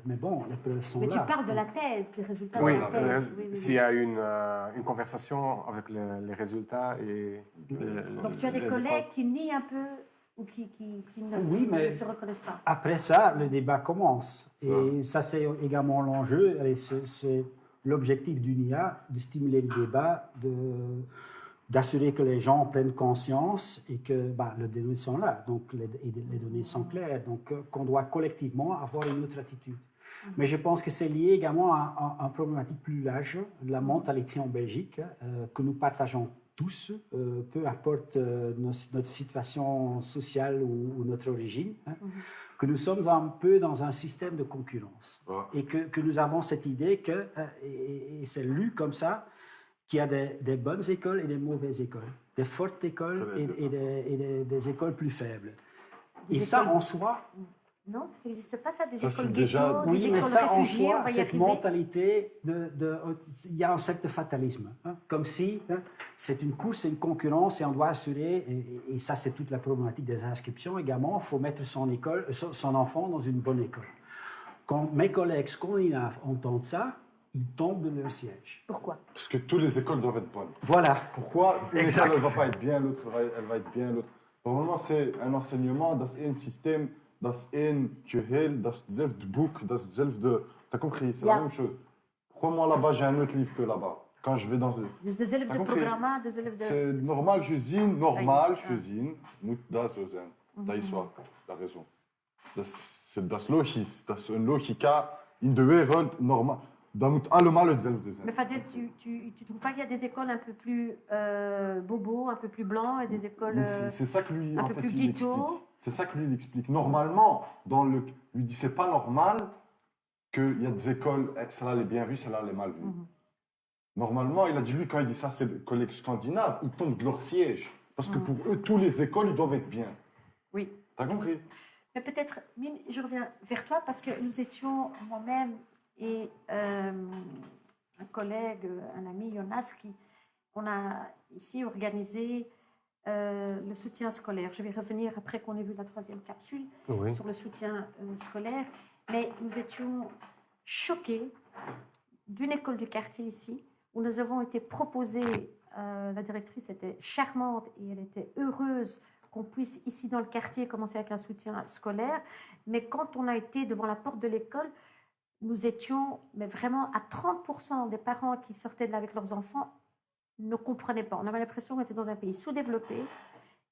Mais bon, les preuves sont là. Mais tu parles de la thèse, des résultats de la thèse. S'il y a une conversation avec les résultats et... Donc tu as des collègues qui nient un peu ou qui ne se reconnaissent pas. Après ça, le débat commence. Et ça, c'est également l'enjeu. C'est l'objectif du NIA, de stimuler le débat, d'assurer que les gens prennent conscience et que les données sont là, donc les données sont claires, donc qu'on doit collectivement avoir une autre attitude. Mais je pense que c'est lié également à une problématique plus large de la mentalité en Belgique que nous partageons tous, peu importe notre situation sociale ou notre origine, que nous sommes un peu dans un système de concurrence et que nous avons cette idée que, et c'est lu comme ça, qu'il y a des bonnes écoles et des mauvaises écoles, des fortes écoles et des écoles plus faibles. Et ça, en soi, Non, ça n'existe pas, ça, des Ça, écoles c'est déjà- ghetto, Oui, des mais écoles ça, en réfugiés, on soi, va y cette arriver. mentalité, il y a un certain fatalisme. Hein, comme si c'est une course, c'est une concurrence et on doit assurer, et ça c'est toute la problématique des inscriptions également, il faut mettre son enfant dans une bonne école. Quand mes collègues scandinaves entendent ça, ils tombent de leur siège. Pourquoi? Parce que toutes les écoles doivent être bonnes. Voilà. Pourquoi une Exact. école, elle ne va pas être bien, l'autre, elle va être bien, l'autre. Normalement, c'est un enseignement, das ist ein System, das ist ein Gehirn, das ist hetzelfde boek, das ist hetzelfde... T'as compris, c'est la même chose. Pourquoi moi, là-bas, j'ai un autre livre que là-bas? Quand je vais dans... Dus des élèves T'as de compris? programma, des élèves de... C'est normal, je zin, normal, Ah. je zin, moet dat zo zijn. Dat is waar, dat raison. Dat is logisch, dat is een logica in de wereld normaal. Dat moet allemaal hetzelfde zijn. Mais Fadel, tu trouves pas qu'il y a des écoles un peu plus bobo, un peu plus blancs et des écoles Mais c'est ça que lui, un en peu fait, plus il ghetto? explique. C'est ça que lui, il explique. Normalement, lui dit, c'est pas normal qu'il y a des écoles, celle-là, elle est bien vue, celle-là, elle est mal vue. Normalement, il a dit, lui, quand il dit ça, c'est les collègues scandinaves, ils tombent de leur siège. Parce que pour eux, toutes les écoles, ils doivent être bien. Oui. T'as compris? Mais peut-être, Mine, je reviens vers toi parce que nous étions, moi-même et un collègue, un ami, Jonas, on a ici organisé le soutien scolaire. Je vais revenir après qu'on ait vu la 3e capsule sur le soutien scolaire. Mais nous étions choqués d'une école du quartier ici où nous avons été proposés, la directrice était charmante et elle était heureuse qu'on puisse ici dans le quartier commencer avec un soutien scolaire. Mais quand on a été devant la porte de l'école, nous étions mais vraiment à 30% des parents qui sortaient de là avec leurs enfants ne comprenaient pas. On avait l'impression qu'on était dans un pays sous-développé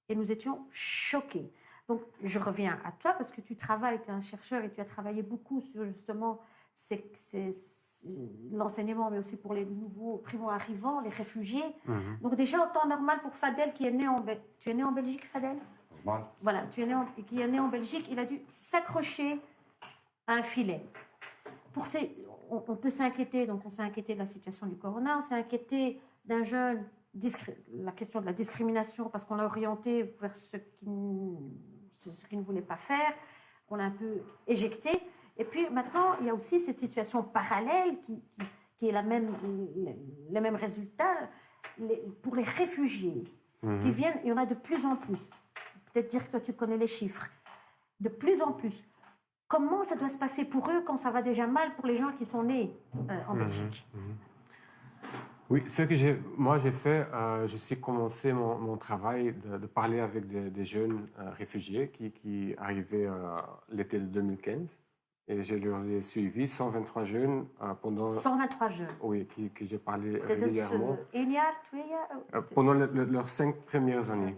et nous étions choqués. Donc, je reviens à toi parce que tu travailles, tu es un chercheur et tu as travaillé beaucoup sur justement l'enseignement, mais aussi pour les nouveaux primo-arrivants, les réfugiés. Donc déjà, en temps normal, pour Fadel, qui est né en Belgique, tu es né en Belgique, Fadel? Normal. Voilà, qui est né en Belgique, il a dû s'accrocher à un filet. On peut s'inquiéter, donc on s'est inquiété de la situation du corona, on s'est inquiété d'un jeune, la question de la discrimination, parce qu'on l'a orienté vers ce qu'il ne voulait pas faire, on l'a un peu éjecté. Et puis maintenant, il y a aussi cette situation parallèle qui est les mêmes résultats pour les réfugiés qui viennent. Il y en a de plus en plus. Peut-être dire que toi, tu connais les chiffres. De plus en plus. Comment ça doit se passer pour eux quand ça va déjà mal pour les gens qui sont nés en Belgique? Oui, ce que moi j'ai fait, je suis commencé mon travail de parler avec des jeunes réfugiés qui arrivaient l'été de 2015. Et je leur ai suivi 123 jeunes pendant... 123 jeunes? Oui, que j'ai parlé régulièrement. Pendant Pendant leurs 5 premières années.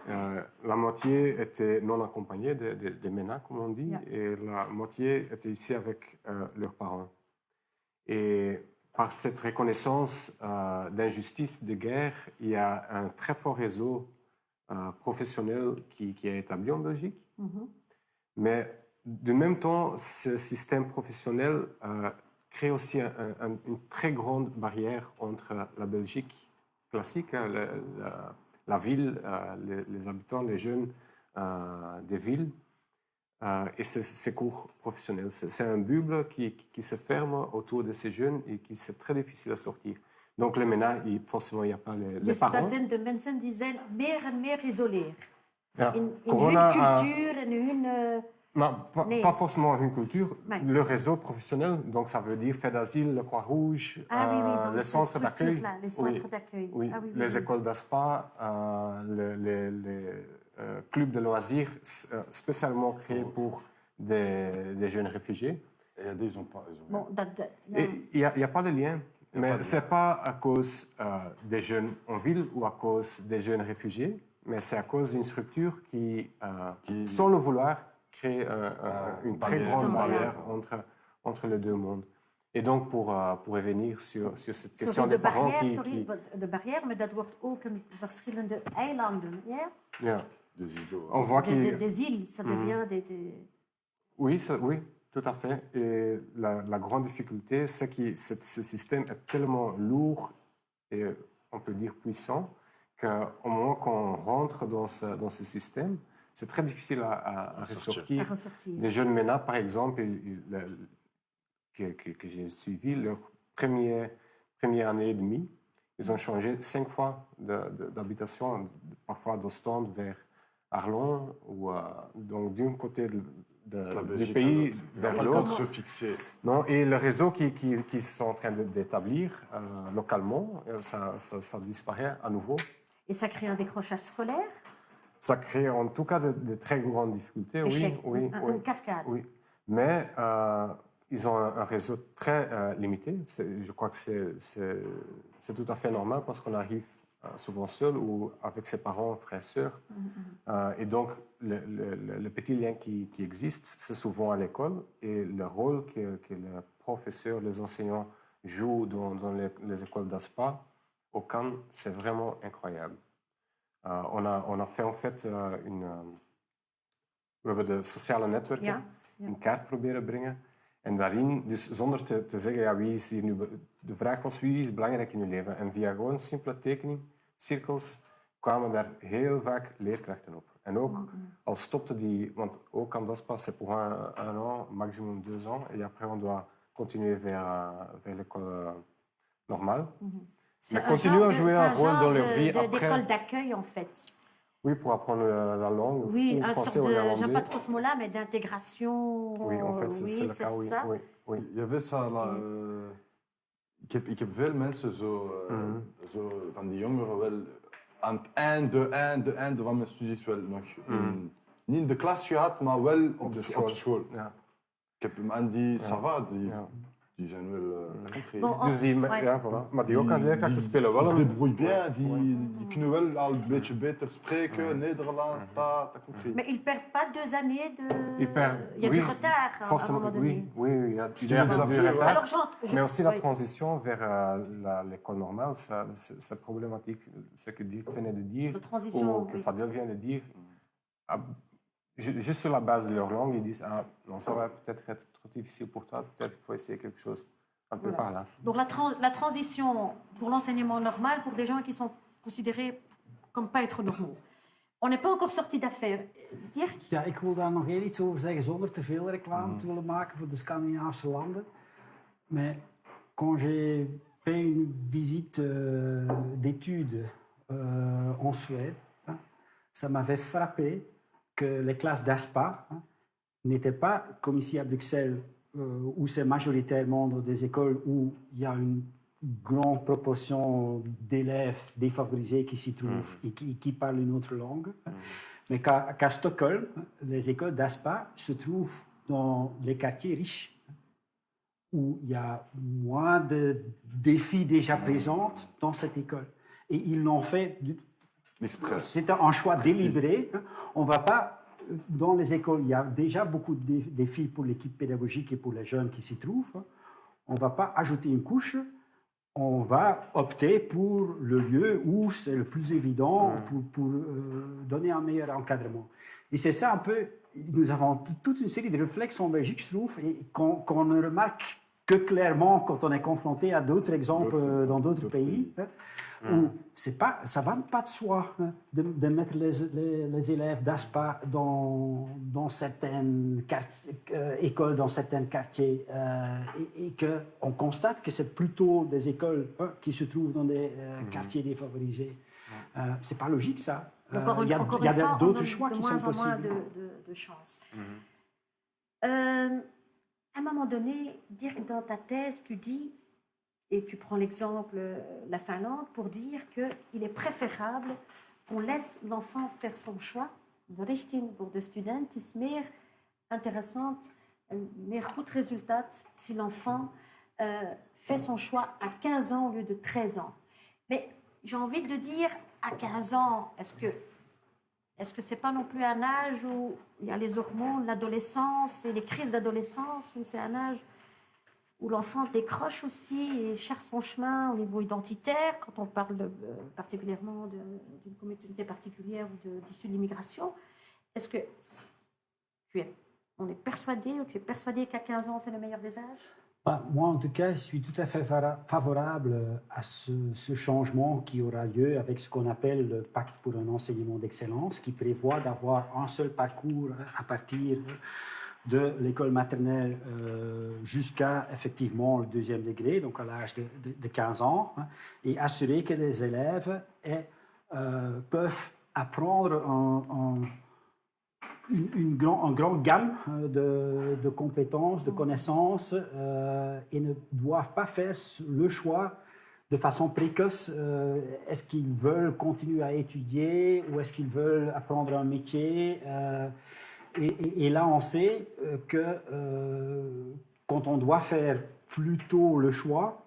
La moitié était non accompagnée, des MENA, comme on dit, et la moitié était ici avec leurs parents. Et par cette reconnaissance d'injustice, de guerre, il y a un très fort réseau professionnel qui est établi en Belgique. Mais de même temps, ce système professionnel crée aussi une très grande barrière entre la Belgique classique, la ville, les habitants, les jeunes des villes, et ces cours professionnels. C'est un bulle qui se ferme autour de ces jeunes et qui c'est très difficile à sortir. Donc, les MENA, forcément, il n'y a pas les parents. Dus dat de mensen die zijn meer en meer isoleerd. Ja. In Corona, hun cultuur en hun... pas forcément une culture, le réseau professionnel, donc ça veut dire fait d'asile, le Croix-Rouge, les centres d'accueil, les centres d'accueil. Oui, les écoles d'ASPA, les clubs de loisirs spécialement créés pour des jeunes réfugiés. Et ils n'ont pas. Il n'y a pas de lien, mais ce n'est pas à cause des jeunes en ville ou à cause des jeunes réfugiés, mais c'est à cause d'une structure qui sans le vouloir, crée une très grande barrière entre les deux mondes. Et donc, pour revenir sur cette question des parents de barrière, maar dat wordt ook een verschillende eilanden. Ja. Des îles. On voit des îles, ça devient des... Oui, oui, tout à fait. Et la grande difficulté, c'est que ce système est tellement lourd et, on peut dire, puissant, qu'au moment qu'on rentre dans ce système, c'est très difficile à ressortir. À ressortir. Les jeunes MENA, par exemple, que j'ai suivi, leur première année et demie, ils ont changé 5 fois d'habitation, parfois d'Ostende vers Arlon, ou donc d'un côté du pays vers l'autre. Se fixer. Non, et le réseau qui sont en train d'établir localement, ça disparaît à nouveau. Et ça crée un décrochage scolaire. Ça crée en tout cas de très grandes difficultés. Échec, oui, une cascade. Oui. Mais ils ont un réseau très limité. Je crois que c'est tout à fait normal parce qu'on arrive souvent seul ou avec ses parents, frères, sœurs. Et donc, le petit lien qui existe, c'est souvent à l'école. Et le rôle que les professeurs, les enseignants jouent dans les écoles d'ASPA, au Cannes, c'est vraiment incroyable. On a fait en fait we hebben de sociale netwerken in kaart proberen brengen. En daarin, dus zonder te zeggen, ja, wie is hier nu... De vraag was, wie is belangrijk in uw leven? En via gewoon simpele tekening, cirkels, kwamen daar heel vaak leerkrachten op. En ook al stopte die... Want ook aan DASPA, c'est pour un an, maximum 2 ans. Et après, on doit continuer vers l'école normale. Mais continuer à jouer un rôle dans leur vie après. D'école d'accueil, en fait. Oui, pour apprendre la langue, oui, ou un français sorte ou de, néerlandais. j'aime pas trop ce mot-là, mais d'intégration. Oui, en fait, c'est le cas, oui. Ça. Oui. Je weet dat, ik heb veel mensen zo van die jongeren wel aan het einde van mijn studies wel nog niet in de klas gehad, maar wel op school. Ja. Ik heb en die ça va, die zijn wel concreet. Dus ja, voilà. Maar die ook aan leerkrachten spelen wel Die een... débrouillent bien, die kunnen wel al een beetje beter spreken, Nederlands, dat concreet. Mais ils ne perdent pas 2 années de... Il y a du retard à un moment donné. Oui, il y a du retard. Alors, mais aussi la transition vers l'école normale, c'est problématique. Ce que Dirk venait de dire, ou que Fadel vient de dire, juste sur la base de leur langue, ils disent non, ça va peut-être être trop difficile pour toi, peut-être qu'il faut essayer quelque chose un peu par là. Donc la transition pour l'enseignement normal, pour des gens qui sont considérés comme pas être normaux. On n'est pas encore sorti d'affaire. Dirk? Ja, ik wil daar nog heel iets over zeggen, zonder te veel reclame te willen maken voor de Scandinavische landen. Mais quand j'ai fait une visite d'études en Suède, ça m'avait frappé que les classes d'ASPA n'étaient pas comme ici à Bruxelles, où c'est majoritairement dans des écoles où il y a une grande proportion d'élèves défavorisés qui s'y trouvent et qui parlent une autre langue. Mais qu'à Stockholm, les écoles d'ASPA se trouvent dans les quartiers riches, où il y a moins de défis déjà présents dans cette école. Et ils l'ont fait... C'est un choix délibéré. On ne va pas... Dans les écoles, il y a déjà beaucoup de défis pour l'équipe pédagogique et pour les jeunes qui s'y trouvent. On ne va pas ajouter une couche. On va opter pour le lieu où c'est le plus évident pour donner un meilleur encadrement. Et c'est ça un peu... Nous avons toute une série de réflexes en Belgique, je trouve, et qu'on ne remarque que clairement quand on est confronté à d'autres exemples dans d'autres pays. Où ça ne va pas de soi de mettre les élèves d'ASPA dans certaines écoles, dans certains quartiers, et qu'on constate que c'est plutôt des écoles qui se trouvent dans des quartiers défavorisés. Ce n'est pas logique, ça. Il y a d'autres choix qui sont possibles. De moins en moins de chances. À un moment donné, dans ta thèse, tu dis, et tu prends l'exemple la Finlande, pour dire qu'il est préférable qu'on laisse l'enfant faire son choix. De richting voor de student is meer interessant, meer goed resultat si l'enfant fait son choix à 15 ans au lieu de 13 ans. Mais j'ai envie de dire, à 15 ans, est-ce que c'est pas non plus un âge où il y a les hormones, l'adolescence et les crises d'adolescence, où c'est un âge où l'enfant décroche aussi et cherche son chemin au niveau identitaire, quand on parle particulièrement d'une communauté particulière ou d'issue de l'immigration. Est-ce que on est persuadé, ou tu es persuadé qu'à 15 ans, c'est le meilleur des âges? Moi, en tout cas, je suis tout à fait favorable à ce changement qui aura lieu avec ce qu'on appelle le pacte pour un enseignement d'excellence, qui prévoit d'avoir un seul parcours à partir de l'école maternelle jusqu'à effectivement le 2e degré, donc à l'âge de 15 ans, hein, et assurer que les élèves peuvent apprendre une grande gamme de compétences, de connaissances, et ne doivent pas faire le choix de façon précoce. Est-ce qu'ils veulent continuer à étudier ou est-ce qu'ils veulent apprendre un métier? Et là, on sait que quand on doit faire plus tôt le choix,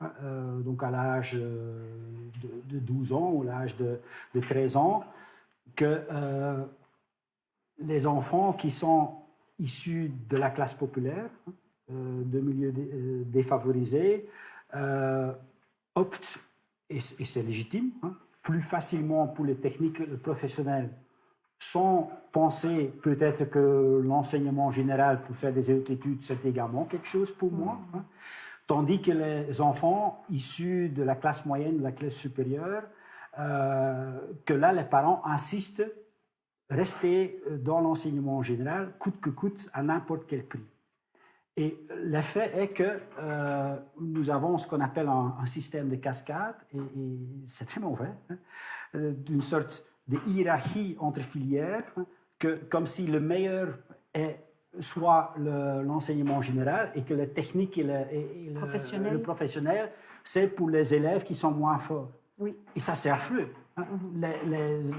donc à l'âge de 12 ans ou à l'âge de 13 ans, que les enfants qui sont issus de la classe populaire, de milieux défavorisés, optent, et c'est légitime, hein, plus facilement pour les techniques professionnelles, sans penser peut-être que l'enseignement général pour faire des études, c'est également quelque chose pour moi. Hein. Tandis que les enfants issus de la classe moyenne, de la classe supérieure, que là, les parents insistent rester dans l'enseignement général, coûte que coûte, à n'importe quel prix. Et l'effet est que nous avons ce qu'on appelle un système de cascade, et c'est très mauvais, hein, d'une sorte de hiérarchie entre filières, hein, comme si le meilleur est soit l'enseignement général et que la technique et le professionnel, c'est pour les élèves qui sont moins forts. Oui. Et ça, c'est affreux. Hein.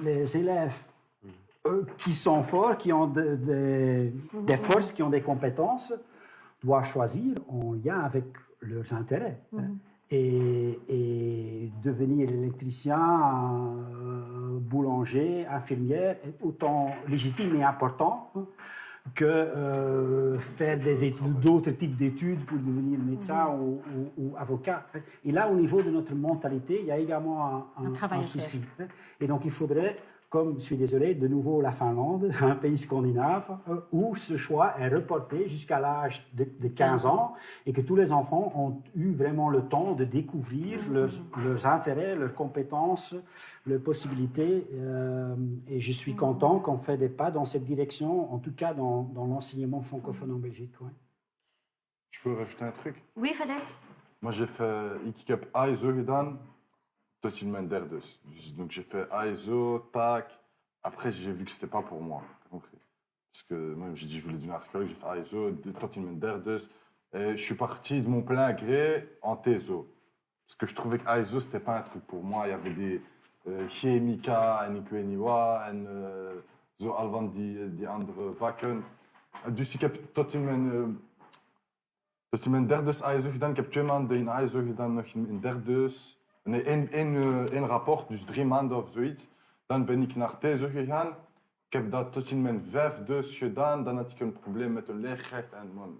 Les élèves qui sont forts, qui ont des forces, qui ont des compétences, doivent choisir en lien avec leurs intérêts. Hein. Et devenir électricien, boulanger, infirmière est autant légitime et important que faire d'autres types d'études pour devenir médecin ou avocat. Et là, au niveau de notre mentalité, il y a également un souci. Et donc, il faudrait, comme, je suis désolé, de nouveau la Finlande, un pays scandinave, où ce choix est reporté jusqu'à l'âge de 15 ans et que tous les enfants ont eu vraiment le temps de découvrir leurs intérêts, leurs compétences, leurs possibilités. Et je suis content qu'on fait des pas dans cette direction, en tout cas dans l'enseignement francophone en Belgique. Ouais. Je peux rajouter un truc? Oui, Fadel. Moi, j'ai fait ik ISO gedaan tot in mijn derde. Donc, j'ai fait ISO, TAC. Après, j'ai vu que c'était pas pour moi. T'as compris? Parce que moi, j'ai dit que je voulais devenir archéologue. J'ai fait ISO, tot in mijn derde. Et je suis parti de mon plein gré en TESO. Parce que je trouvais que ISO, c'était pas un truc pour moi. Il y avait des chemica en ik weet niet wat. En zo al van die andere vakken. Dus ik heb tot in mijn derde ISO gedaan. Ik heb 2 maanden in ISO gedaan, nog in derde. Nee, één rapport, dus 3 maanden of zoiets. Dan ben ik naar TESO gegaan. Ik heb dat tot in mijn 5e gedaan. Dan had ik een probleem met een leerkracht. En man.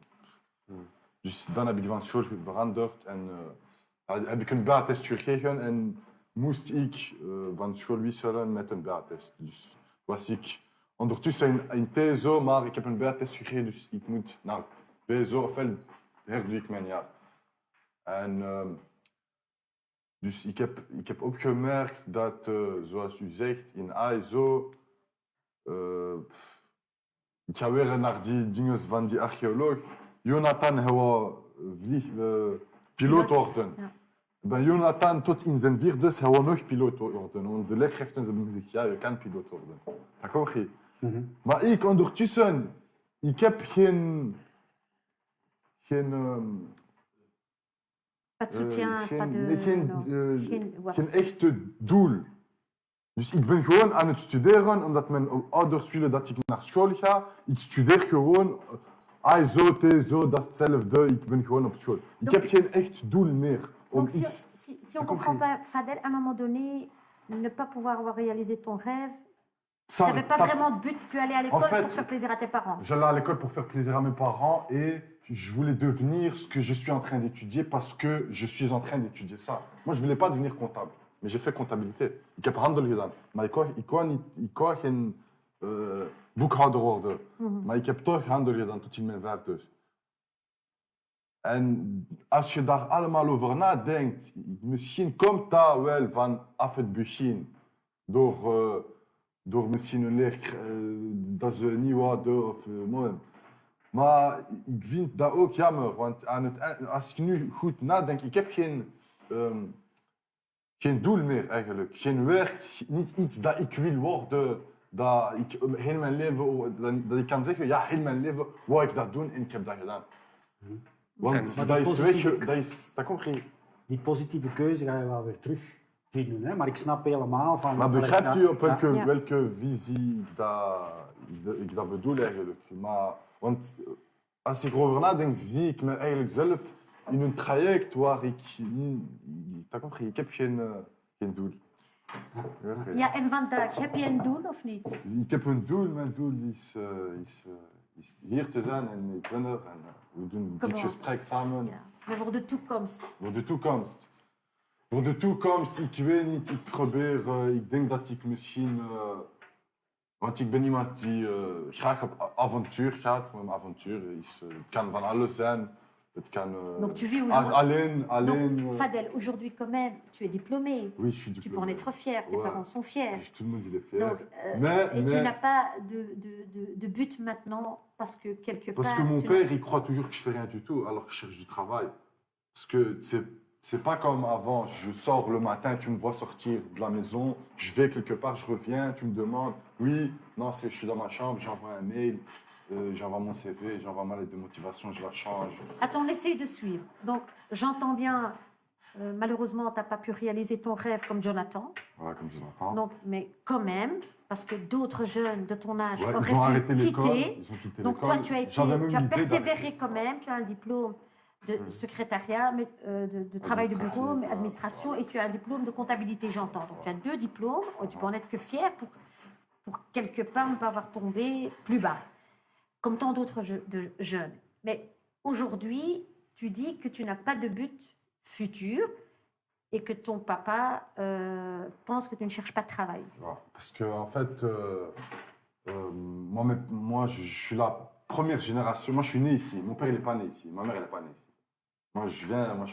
Dus dan heb ik van school veranderd. En heb ik een B-test gekregen. En moest ik van school wisselen met een B-test. Dus was ik ondertussen in TESO, maar ik heb een B-test gekregen. Dus ik moet naar BSO, ofwel herdoe ik mijn jaar. En... Dus ik heb opgemerkt dat, zoals u zegt, in ISO... ik ga weer naar die dingen van die archeoloog. Jonathan, hij wou piloot worden. Ja. Bij Jonathan, tot in zijn 4e, hij wou nog piloot worden. Want de leerkrachten hebben gezegd, ja, je kan piloot worden. Dat komt goed. Maar ik ondertussen, ik heb geen pas de soutien, geen echte doel. Dus ik ben gewoon aan het studeren omdat mijn ouders willen dat ik naar school ga. Ik studeer gewoon ISO, TESO, dat is hetzelfde. Ik ben gewoon op school. Ik heb geen echt doel meer. Donc si on comprend pas, Fadel, à un moment donné, ne pas pouvoir réaliser ton rêve, tu n'avais pas vraiment de but, tu allais à l'école pour faire plaisir à tes parents. J'allais à l'école pour faire plaisir à mes parents et je voulais devenir ce que je suis en train d'étudier parce que je suis en train d'étudier ça. Moi, je ne voulais pas devenir comptable, mais j'ai fait comptabilité. Ik heb handel gedaan, maar ik wou geen boekhouder worden. Maar ik heb toch handel gedaan tot in mijn 5e. En als je daar allemaal over nadenkt, misschien komt dat wel van af het begin. Door misschien een leer dat ze niet hadden of mooi. Maar ik vind dat ook jammer, want als ik nu goed nadenk, ik heb geen doel meer eigenlijk. Geen werk, niet iets dat ik wil worden. Dat ik heel mijn leven, dat ik kan zeggen, ja, heel mijn leven wou ik dat doen en ik heb dat gedaan. Want Maar dat die is positieve- weg, dat komt geen... Die positieve keuze ga je wel weer terugvinden. Hè? Maar ik snap helemaal van... Maar begrijpt u op Ja. welke visie ik dat bedoel eigenlijk? Maar, want als ik erover nadenk, zie ik me eigenlijk zelf in een traject waar ik... Dat komt geen, ik heb geen doel. Ja, en vandaag, heb je een doel of niet? Ik heb een doel, mijn doel is hier te zijn en ik ben er. En we doen dit Comment? gesprek samen Ja. Maar voor de toekomst. voor de toekomst. Voor de toekomst, ik weet niet, ik probeer, ik denk dat ik misschien... want ik ben iemand die graag op avontuur gaat. Mijn avontuur het kan van alles zijn. Het kan Donc tu vis aujourd'hui. alleen... Donc, Fadel, aujourd'hui quand même, tu es diplômé. oui, je suis Tu peux en diplômé. être fier, tes Ouais. parents sont fiers. Tout le monde il est fier. Donc, et tu n'as pas de but maintenant parce que quelque Parce part... que mon tu père, il croit toujours que je fais rien du tout, alors que je cherche du travail. Parce que c'est pas comme avant, je sors le matin, tu me vois sortir de la maison, je vais quelque part, je reviens, tu me demandes, oui, non, je suis dans ma chambre, j'envoie un mail, j'envoie mon CV, j'envoie ma lettre de motivation, je la change. Attends, on essaye de suivre. Donc, j'entends bien, malheureusement, tu n'as pas pu réaliser ton rêve comme Jonathan. Voilà, comme je l'entends. Donc, mais quand même, parce que d'autres jeunes de ton âge Ouais, ils auraient ont pu arrêté l'école, quitter. ils ont quitté Donc, toi, l'école. tu as J'avais même persévéré l'idée quand même. Tu as un diplôme de secrétariat, de travail de bureau, mais administration, et tu as un diplôme de comptabilité, j'entends. Donc, tu as 2 diplômes, et tu peux en être que fier pour quelque part ne pas avoir tombé plus bas, comme tant d'autres jeunes. Mais aujourd'hui, tu dis que tu n'as pas de but futur et que ton papa pense que tu ne cherches pas de travail. Voilà. Parce que, en fait, moi, je suis la première génération. Moi, je suis né ici. Mon père, il n'est pas né ici. Ma mère, elle n'est pas née ici. Moi, je suis là, voilà,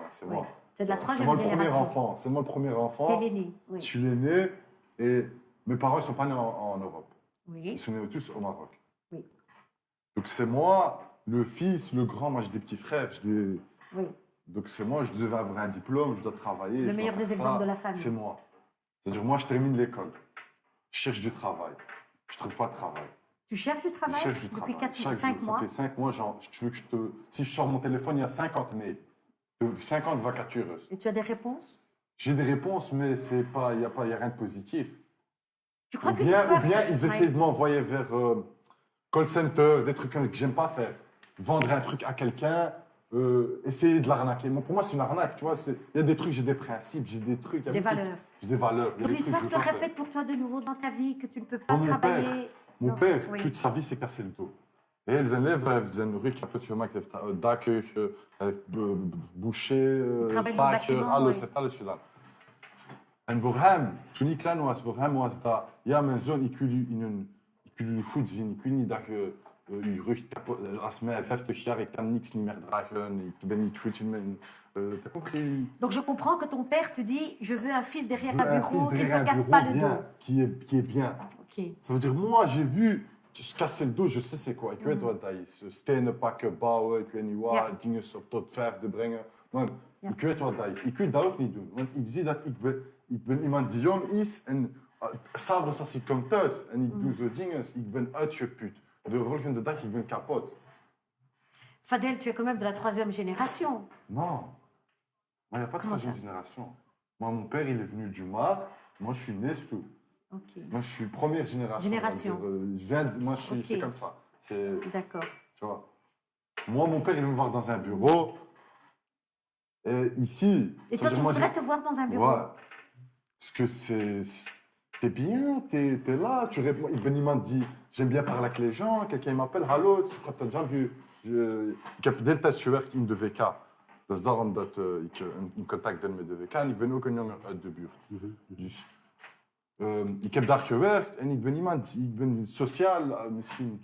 c'est Oui. moi. C'est de la C'est troisième moi le premier génération. enfant. C'est moi le premier T'es enfant. l'aîné, Je oui. suis l'aîné et mes parents ne sont pas nés en Europe. Oui. Ils sont nés tous au Maroc. Oui. Donc, c'est moi, le fils, le grand. Moi, j'ai des petits frères. Oui. Donc, c'est moi, je devais avoir un diplôme, je dois travailler. Le je dois meilleur faire des ça. exemples de la famille. C'est moi. C'est-à-dire, moi, je termine l'école. Je cherche du travail. Je ne trouve pas de travail. Tu cherches du travail Je cherche du depuis travail. 5 Chaque jour. mois. Ça fait 5 mois, tu veux que si je sors mon téléphone, il y a 50 mails. 50 vacatureuses. Et tu as des réponses? J'ai des réponses, mais il n'y a rien de positif. Tu crois Ou que bien, l'histoire, ils c'est- essaient de m'envoyer vers call center, des trucs que j'aime pas faire. Vendre un truc à quelqu'un, essayer de l'arnaquer. Pour moi, c'est une arnaque, tu vois. Il y a des trucs, j'ai des principes, j'ai des trucs. il y a Des des trucs- valeurs. J'ai des valeurs. il y a Donc des trucs l'histoire que je se veux pas répète pour toi de nouveau dans ta vie, que tu ne peux pas Mon travailler. père, Mon Non, père, oui. toute sa vie, s'est cassé le dos. Et heel zijn leven heeft zijn rug kapot gemaakt. Hij heeft daken, hij heeft boucher, travaille staker, dans le bâtiment, alles, oui. heeft alles gedaan. En voor hem, toen ik klein was, voor hem was dat... Ja, mijn zoon, ik wil u goed zien. Ik wil niet dat je je rug kapot... Als mij 50 jaar, ik kan niks niet meer dragen. Ik ben niet goed in mijn... T'as compris? Donc je comprends que ton père te dit, je veux un fils derrière Je veux un bureau qui ne derrière se un casse bureau pas le bien, dos. qui est bien. Ok. Ça veut dire, moi, j'ai vu se casser le dos, je sais c'est quoi. Ik weet wat dat is. Stenen pakken, bouwen, ik weet niet wat, Ja. dingen tot verf te brengen. Man, Ja. ik weet wat dat is. Ik wil dat ook niet doen. Want ik zie dat ik ben iemand die jong is en s'avonds als ik kom thuis en ik doe zo dingen, ik ben uitgeput. De volgende dag, ik ben kapot. Fadel, tu es quand même de la 3e génération. Non. Moi, il n'y a pas de Comment troisième ça? génération. Moi, mon père, il est venu du Mar. Moi, je suis né tout. Ok. Moi, je suis première génération. Génération. on va dire. Je viens moi, je suis, Ok. c'est comme ça. C'est, D'accord. tu vois. Moi, mon père, il veut me voir dans un bureau. Et ici. Et ça toi, veut tu dire, moi, voudrais te voir dans un bureau? Ouais. Parce que t'es bien, t'es là. Tu réponds. Il m'a dit, j'aime bien parler avec les gens. Quelqu'un m'appelle, hallo, je crois que t'as déjà vu. Ik heb de hele tijd gewerkt in de VK. Dat is daarom dat ik in contact ben met de VK. En ik ben ook een jongen uit de buurt. Dus Ik heb daar gewerkt en ik ben sociaal, misschien,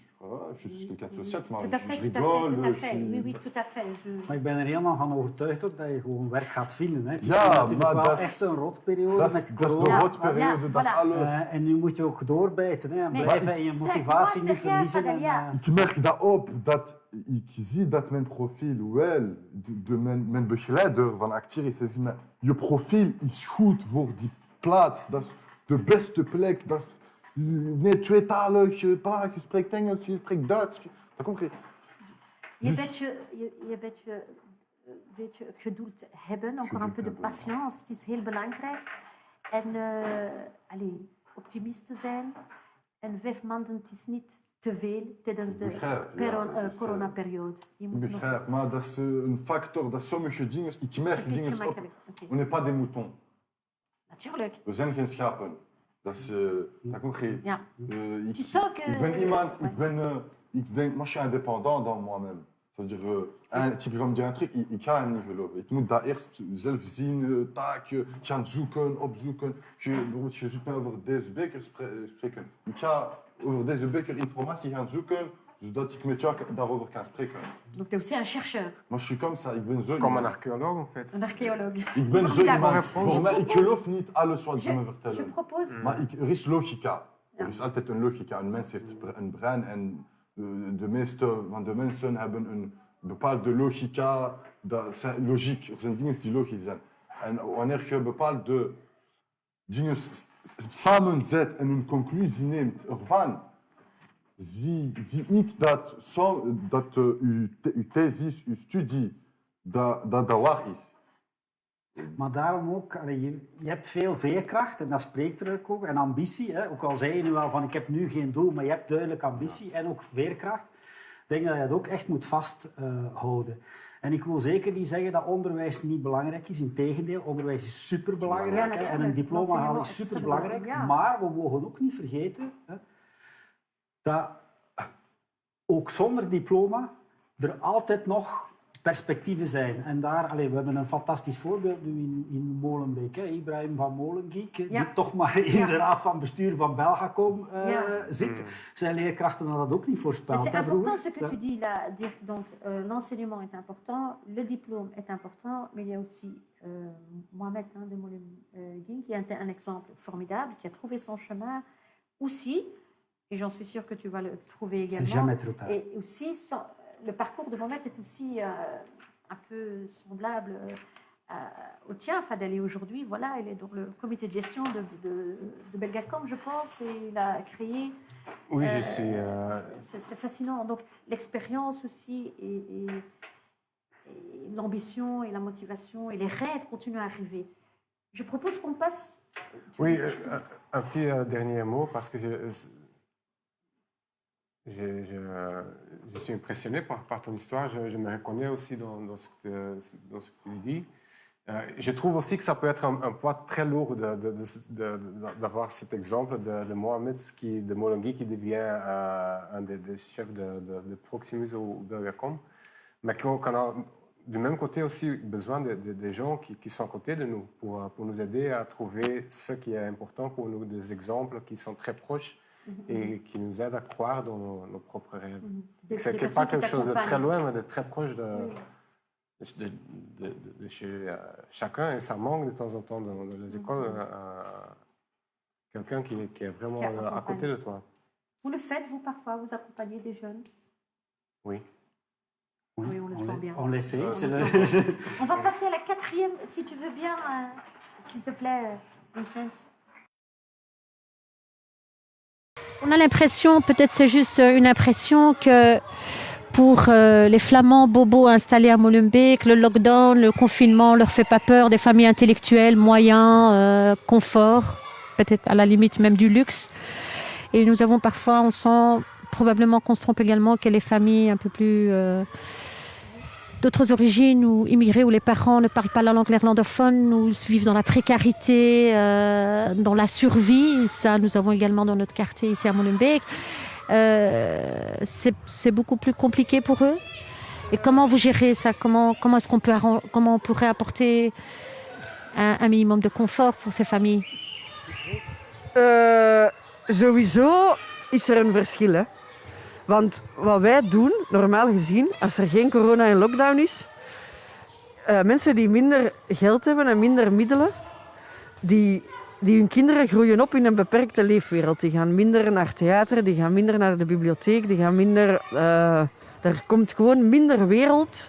je suis quelqu'un de social, maar Tout à je fait, tout rigole. à fait, tout à fait. Oui, oui, tout à fait. Maar ik ben er helemaal van overtuigd ook dat je gewoon werk gaat vinden. Hè. Het is Ja, natuurlijk maar wel dat is- echt een rotperiode Dat met is de corona. rotperiode, dat is voilà. alles. En nu moet je ook doorbijten hè, en Nee, blijven en je zeg, motivatie moi, niet c'est rien, verliezen. En, Fadel, ja. Ik merk dat op, dat ik zie dat mijn profiel wel, mijn begeleider van acteren, ze zegt, maar je profiel is goed voor die plaats, dat is de beste plek, dat is, nee, tweetalig, je spreekt Engels, je spreekt Duits, dat komt Je beetje geduld hebben, encore un peu de patience, het is heel belangrijk. En allez, optimist te zijn. En 5 maanden, het is niet te veel tijdens de Begrijp, ja, coronaperiode. Je Ik moet nog- begrijp, maar dat is een factor, dat sommige dingen, ik merk Het is niet dingen op. gemakkelijk. Oké. On n'est pas des moutons, Natuurlijk. we zijn geen schapen. Dat is, dat komt geen. Ja. Ik, Tu sens que... ik ben iemand, Ouais. ik denk, moi je suis indépendant dans moi-même. C'est-à-dire, un type va me dire un truc, ik ga hem niet geloven. Ik moet dat eerst zelf zien, gaan zoeken, opzoeken. Bijvoorbeeld, je zoekt mij over deze beker spreken. Ik ga over deze beker informatie gaan zoeken, zodat ik met jou daarover kan spreken. Donc, tu es aussi un chercheur, Maar je suis comme ça, ik ben zo Comme un iemand. archéologue, en fait. un archéologue. Ik ben zo Formidable. iemand. Voor mij, ik geloof niet alles wat ze me Je vertellen. propose... Maar er is logica. Ja. Er is altijd een logica. Een mens heeft een brein en de meeste van de mensen hebben een bepaalde logica. Dat zijn logiek. Er zijn dingen die logisch zijn. En wanneer je bepaalde dingen samenzet en een conclusie neemt ervan, zie ik dat uw thesis, uw studie, dat waar is. Maar daarom ook, je hebt veel veerkracht en dat spreekt er ook over. En ambitie, hè. Ook al zei je nu al van ik heb nu geen doel, maar je hebt duidelijk ambitie en ook veerkracht. Ik denk dat je dat ook echt moet vasthouden. En ik wil zeker niet zeggen dat onderwijs niet belangrijk is. Integendeel, onderwijs is superbelangrijk. Ja, Hè. En een diploma halen is superbelangrijk. Ja. Maar we mogen ook niet vergeten hè, dat ook zonder diploma er altijd nog perspectieven zijn. En daar, we hebben een fantastisch voorbeeld nu in Molenbeek. Hè. Ibrahim van Molengeek, Ja. die toch maar in de raad van bestuur van Belgacom zit. Mm. Zijn leerkrachten hadden dat ook niet voorspeld. C'est hè, vroeger. important ce que tu dis là. Donc, l'enseignement est important, le diplôme est important, mais il y a aussi Mohamed de Molenbeek qui est un exemple formidable, qui a trouvé son chemin aussi, et j'en suis sûre que tu vas le trouver C'est également. jamais trop tard. Et aussi, le parcours de Mohamed est aussi un peu semblable au tien, Fadel. Et aujourd'hui, voilà, il est dans le comité de gestion de Belgacom, je pense, et il a créé... Oui, je suis... C'est fascinant. Donc, l'expérience aussi et l'ambition et la motivation et les rêves continuent à arriver. Je propose qu'on passe... Oui, un petit dernier mot, parce que je suis impressionné par ton histoire. Je me reconnais aussi dans ce que tu dis. Je trouve aussi que ça peut être un poids très lourd d'avoir cet exemple de Mohamed de Molengeek qui devient un des chefs de Proximus ou Belgacom, mais qu'on a du même côté aussi besoin des gens qui sont à côté de nous pour nous aider à trouver ce qui est important pour nous, des exemples qui sont très proches et qui nous aident à croire dans nos propres rêves. C'est pas quelque chose de très loin, mais de très proche de chez chacun, et ça manque de temps en temps dans les écoles quelqu'un qui est vraiment à côté de toi. Vous le faites, vous, parfois, vous accompagnez des jeunes? Oui. Oui, on le sent bien. On l'essaie. On va passer à la 4e, si tu veux bien, s'il te plaît, Vincent. On a l'impression, peut-être c'est juste une impression, que pour les Flamands bobos installés à Molenbeek, le lockdown, le confinement leur fait pas peur, des familles intellectuelles, moyens, confort, peut-être à la limite même du luxe. Et nous avons parfois, on sent probablement qu'on se trompe également, que les familles un peu plus d'autres origines ou immigrés où les parents ne parlent pas la langue néerlandophone ou vivent dans la précarité, dans la survie. Ça, nous avons également dans notre quartier ici à Molenbeek. C'est beaucoup plus compliqué pour eux. Et comment vous gérez ça? Comment est-ce comment on pourrait apporter un minimum de confort pour ces familles? Sowieso is er een verschil. Hè? Want wat wij doen, normaal gezien, als er geen corona en lockdown is, mensen die minder geld hebben en minder middelen, die hun kinderen groeien op in een beperkte leefwereld. Die gaan minder naar theater, die gaan minder naar de bibliotheek, die gaan minder... er komt gewoon minder wereld,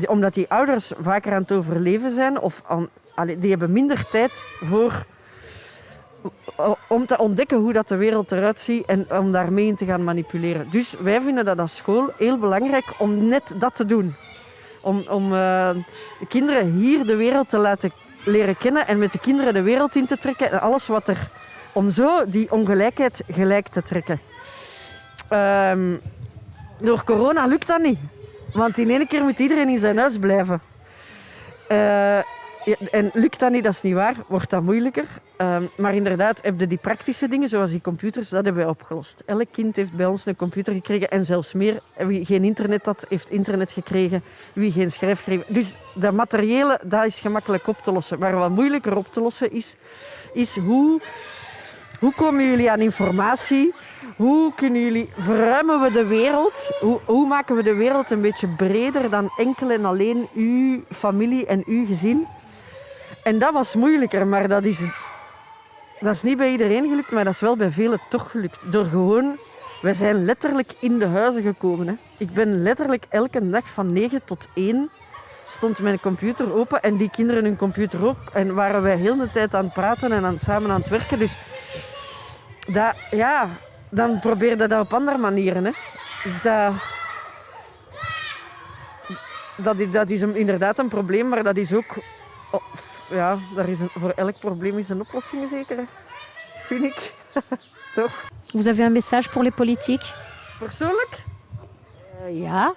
omdat die ouders vaker aan het overleven zijn of die hebben minder tijd om te ontdekken hoe dat de wereld eruit ziet en om daarmee in te gaan manipuleren. Dus wij vinden dat als school heel belangrijk om net dat te doen. Om de kinderen hier de wereld te laten leren kennen en met de kinderen de wereld in te trekken en alles wat er... Om zo die ongelijkheid gelijk te trekken. Door corona lukt dat niet. Want in één keer moet iedereen in zijn huis blijven. En lukt dat niet, dat is niet waar, wordt dat moeilijker. Maar inderdaad, heb je die praktische dingen, zoals die computers, dat hebben wij opgelost. Elk kind heeft bij ons een computer gekregen en zelfs meer. Wie geen internet had, heeft internet gekregen. Wie geen schrijf kreeg. Dus dat materiële, dat is gemakkelijk op te lossen. Maar wat moeilijker op te lossen is hoe komen jullie aan informatie? Hoe verruimen we de wereld? Hoe maken we de wereld een beetje breder dan enkel en alleen uw familie en uw gezin? En dat was moeilijker, maar dat is niet bij iedereen gelukt, maar dat is wel bij velen toch gelukt. Wij zijn letterlijk in de huizen gekomen. Hè. Ik ben letterlijk elke dag van 9 tot 1 stond mijn computer open en die kinderen hun computer ook. En waren wij heel de tijd aan het praten en samen aan het werken. Dus dan probeerde dat op andere manieren. Hè. Dus dat is inderdaad een probleem, maar dat is ook... voor elk probleem is een oplossing zeker, hè. Vind ik. Toch? Vous avez un message pour les politiques? Persoonlijk? Ja.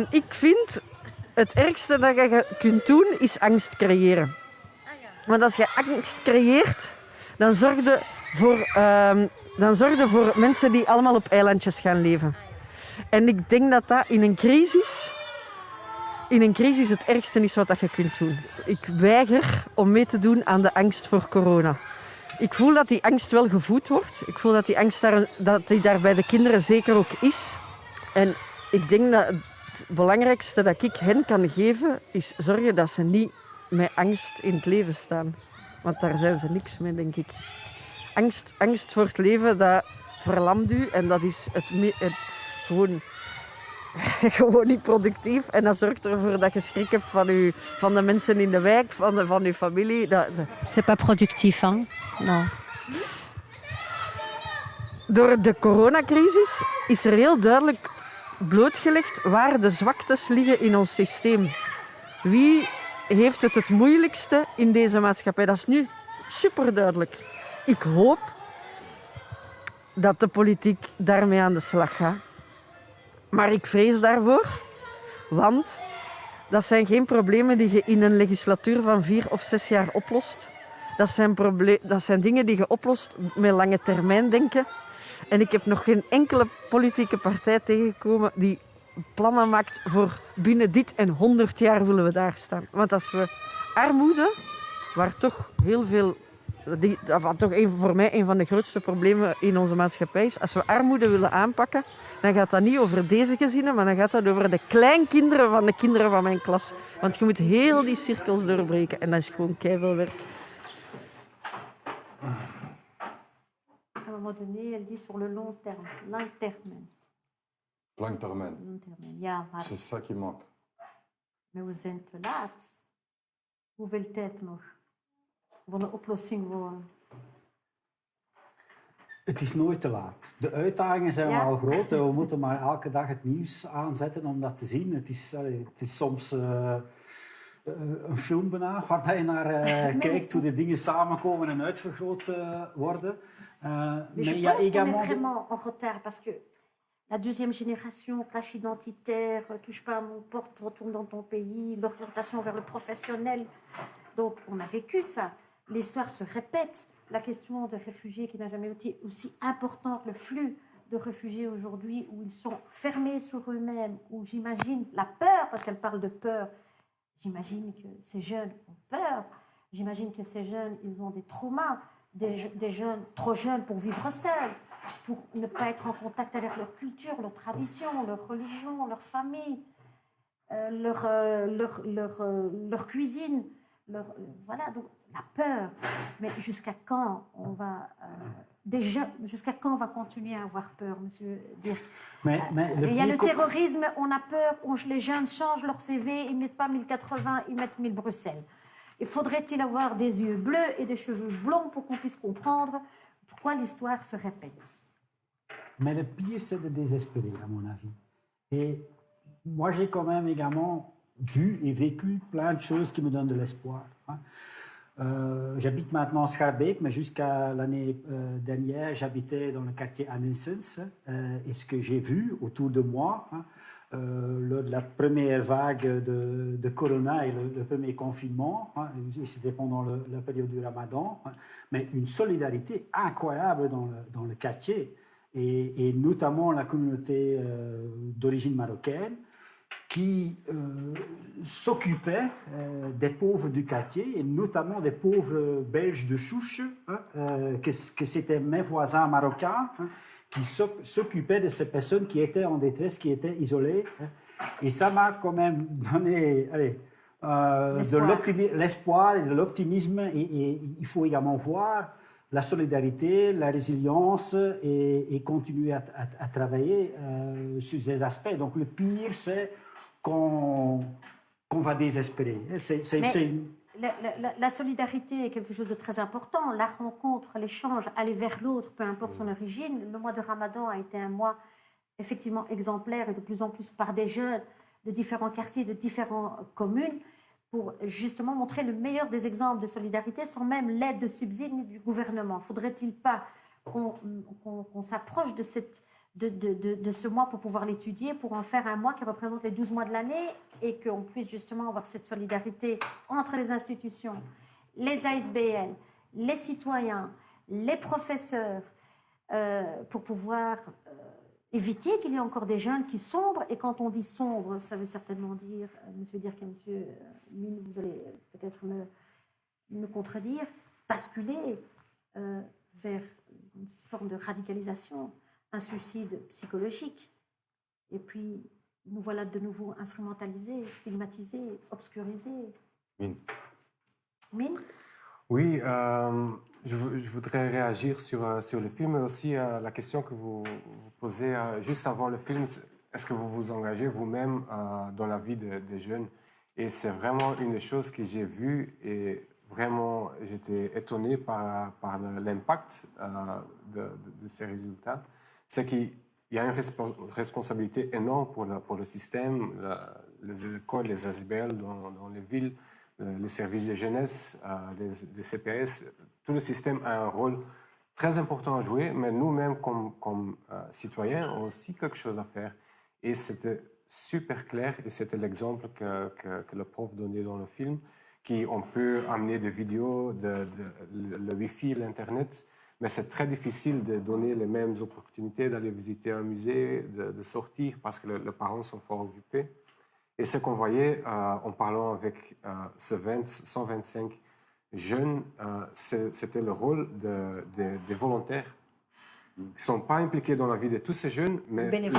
Ik vind het ergste dat je kunt doen, is angst creëren. Want als je angst creëert, dan zorg je voor mensen die allemaal op eilandjes gaan leven. En ik denk dat dat in een crisis het ergste is wat je kunt doen. Ik weiger om mee te doen aan de angst voor corona. Ik voel dat die angst wel gevoed wordt. Ik voel dat die angst daar bij de kinderen zeker ook is. En ik denk dat het belangrijkste dat ik hen kan geven, is zorgen dat ze niet met angst in het leven staan. Want daar zijn ze niks mee, denk ik. Angst voor het leven, dat verlamt u en dat is gewoon niet productief. En dat zorgt ervoor dat je schrik hebt van de mensen in de wijk, van je familie. C'est pas productif, hein? Non. Door de coronacrisis is er heel duidelijk blootgelegd waar de zwaktes liggen in ons systeem. Wie heeft het moeilijkste in deze maatschappij? Dat is nu superduidelijk. Ik hoop dat de politiek daarmee aan de slag gaat. Maar ik vrees daarvoor, want dat zijn geen problemen die je in een legislatuur van 4 of 6 jaar oplost. Dat zijn dingen die je oplost met lange termijn denken. En ik heb nog geen enkele politieke partij tegengekomen die plannen maakt voor binnen dit en 100 jaar willen we daar staan. Want als we armoede, waar toch heel veel... Wat toch voor mij een van de grootste problemen in onze maatschappij is. Als we armoede willen aanpakken, dan gaat dat niet over deze gezinnen, maar dan gaat dat over de kleinkinderen van de kinderen van mijn klas. Want je moet heel die cirkels doorbreken en dat is gewoon keiveel werk. À un moment donné, elle dit sur le long terme, Lang termijn. Ja, maar... C'est ça qui manque. Maar we zijn te laat. Hoeveel tijd nog? Voor een oplossing voor... Het is nooit te laat. De uitdagingen zijn wel groot. We moeten maar elke dag het nieuws aanzetten om dat te zien. Het is soms een film bijna, waar je naar kijkt hoe de dingen samenkomen en uitvergroot worden. Mais je pense qu'on est vraiment en retard parce que la deuxième génération, clash identitaire, touche pas à mon porte, retourne dans ton pays, l'orientation vers le professionnel. Donc on a vécu ça. L'histoire se répète. La question des réfugiés qui n'a jamais été aussi importante, le flux de réfugiés aujourd'hui où ils sont fermés sur eux-mêmes, où j'imagine la peur, parce qu'elle parle de peur, j'imagine que ces jeunes ont peur, j'imagine que ces jeunes, ils ont des traumas, des jeunes trop jeunes pour vivre seuls, pour ne pas être en contact avec leur culture, leur tradition, leur religion, leur famille, leur cuisine. Voilà, donc la peur. Mais jusqu'à quand on va... jusqu'à quand on va continuer à avoir peur, monsieur Dirk? Mais il y a le terrorisme, on a peur, les jeunes changent leur CV, ils ne mettent pas 1080, ils mettent 1000 Bruxelles. Et faudrait-il avoir des yeux bleus et des cheveux blonds pour qu'on puisse comprendre pourquoi l'histoire se répète? Mais le pire, c'est de désespérer, à mon avis. Et moi, j'ai quand même également vu et vécu plein de choses qui me donnent de l'espoir. J'habite maintenant à Schaerbeek, mais jusqu'à l'année dernière, j'habitais dans le quartier Annessens. Et ce que j'ai vu autour de moi, lors de la première vague de Corona et le premier confinement, et c'était pendant la période du Ramadan, mais une solidarité incroyable dans le quartier, et notamment la communauté d'origine marocaine, qui s'occupait des pauvres du quartier, et notamment des pauvres belges de souche, que c'était mes voisins marocains, qui s'occupaient de ces personnes qui étaient en détresse, qui étaient isolées. Et ça m'a quand même donné de l'espoir et de l'optimisme. Et il faut également voir la solidarité, la résilience et continuer à travailler sur ces aspects. Donc le pire, c'est qu'on va désespérer. La solidarité est quelque chose de très important. La rencontre, l'échange, aller vers l'autre, peu importe son origine. Le mois de Ramadan a été un mois effectivement exemplaire et de plus en plus par des jeunes de différents quartiers, de différentes communes, pour justement montrer le meilleur des exemples de solidarité sans même l'aide de subsides ni du gouvernement. Faudrait-il pas qu'on s'approche de ce mois pour pouvoir l'étudier, pour en faire un mois qui représente les 12 mois de l'année et qu'on puisse justement avoir cette solidarité entre les institutions, les ASBL, les citoyens, les professeurs, pour pouvoir éviter qu'il y ait encore des jeunes qui sombrent. Et quand on dit sombre, ça veut certainement dire, monsieur Dirk et monsieur Mine, vous allez peut-être me contredire, basculer vers une forme de radicalisation, un suicide psychologique. Et puis, nous voilà de nouveau instrumentalisés, stigmatisés, obscurisés. Mine? Oui, je voudrais réagir sur le film, mais aussi à la question que vous posez juste avant le film. Est-ce que vous vous engagez vous-même dans la vie des jeunes? Et c'est vraiment une des choses que j'ai vues et vraiment j'étais étonné par l'impact de ces résultats. C'est qu'il y a une responsabilité énorme pour le système, les écoles, les ASBL dans les villes, les services de jeunesse, les CPS. Tout le système a un rôle très important à jouer, mais nous-mêmes, comme citoyens, avons aussi quelque chose à faire. Et c'était super clair, et c'était l'exemple que le prof donnait dans le film, qu'on peut amener des vidéos, le Wi-Fi, l'Internet, mais c'est très difficile de donner les mêmes opportunités d'aller visiter un musée, de sortir, parce que les parents sont fort occupés. Et ce qu'on voyait en parlant avec 125 jeunes, c'était le rôle des volontaires qui ne sont pas impliqués dans la vie de tous ces jeunes, mais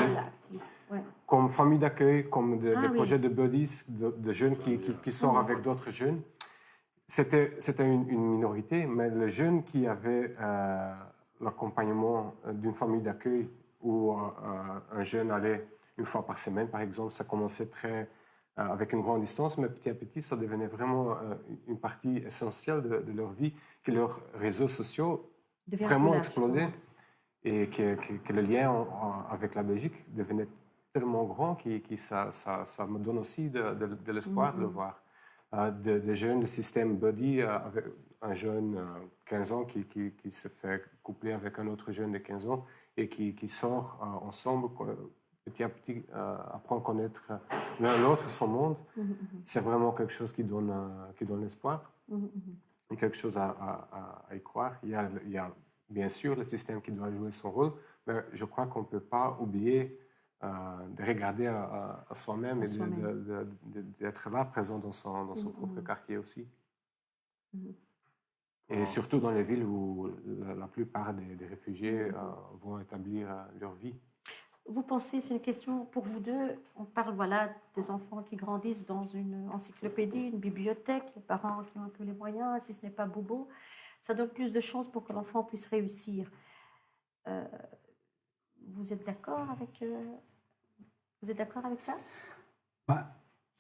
comme famille d'accueil, comme des projets de buddies, de jeunes qui sortent avec d'autres jeunes. C'était une minorité, mais les jeunes qui avaient l'accompagnement d'une famille d'accueil où un jeune allait une fois par semaine, par exemple, ça commençait avec une grande distance, mais petit à petit, ça devenait vraiment une partie essentielle de leur vie, que leurs réseaux sociaux vraiment explosaient et que le lien avec la Belgique devenait tellement grand que ça me donne aussi de l'espoir de le voir. Des jeunes de système buddy, avec un jeune 15 ans qui se fait coupler avec un autre jeune de 15 ans et qui sort ensemble, petit à petit, apprend à connaître l'un l'autre, son monde. C'est vraiment quelque chose qui donne espoir et quelque chose à y croire. Il y a bien sûr le système qui doit jouer son rôle, mais je crois qu'on ne peut pas oublier de regarder à soi-même et d'être là, présent dans son propre quartier aussi. Et surtout dans les villes où la plupart des réfugiés vont établir leur vie. Vous pensez, c'est une question pour vous deux, on parle voilà, des enfants qui grandissent dans une encyclopédie, une bibliothèque, les parents qui ont un peu les moyens, si ce n'est pas bobo, ça donne plus de chances pour que l'enfant puisse réussir. Vous êtes d'accord avec ça?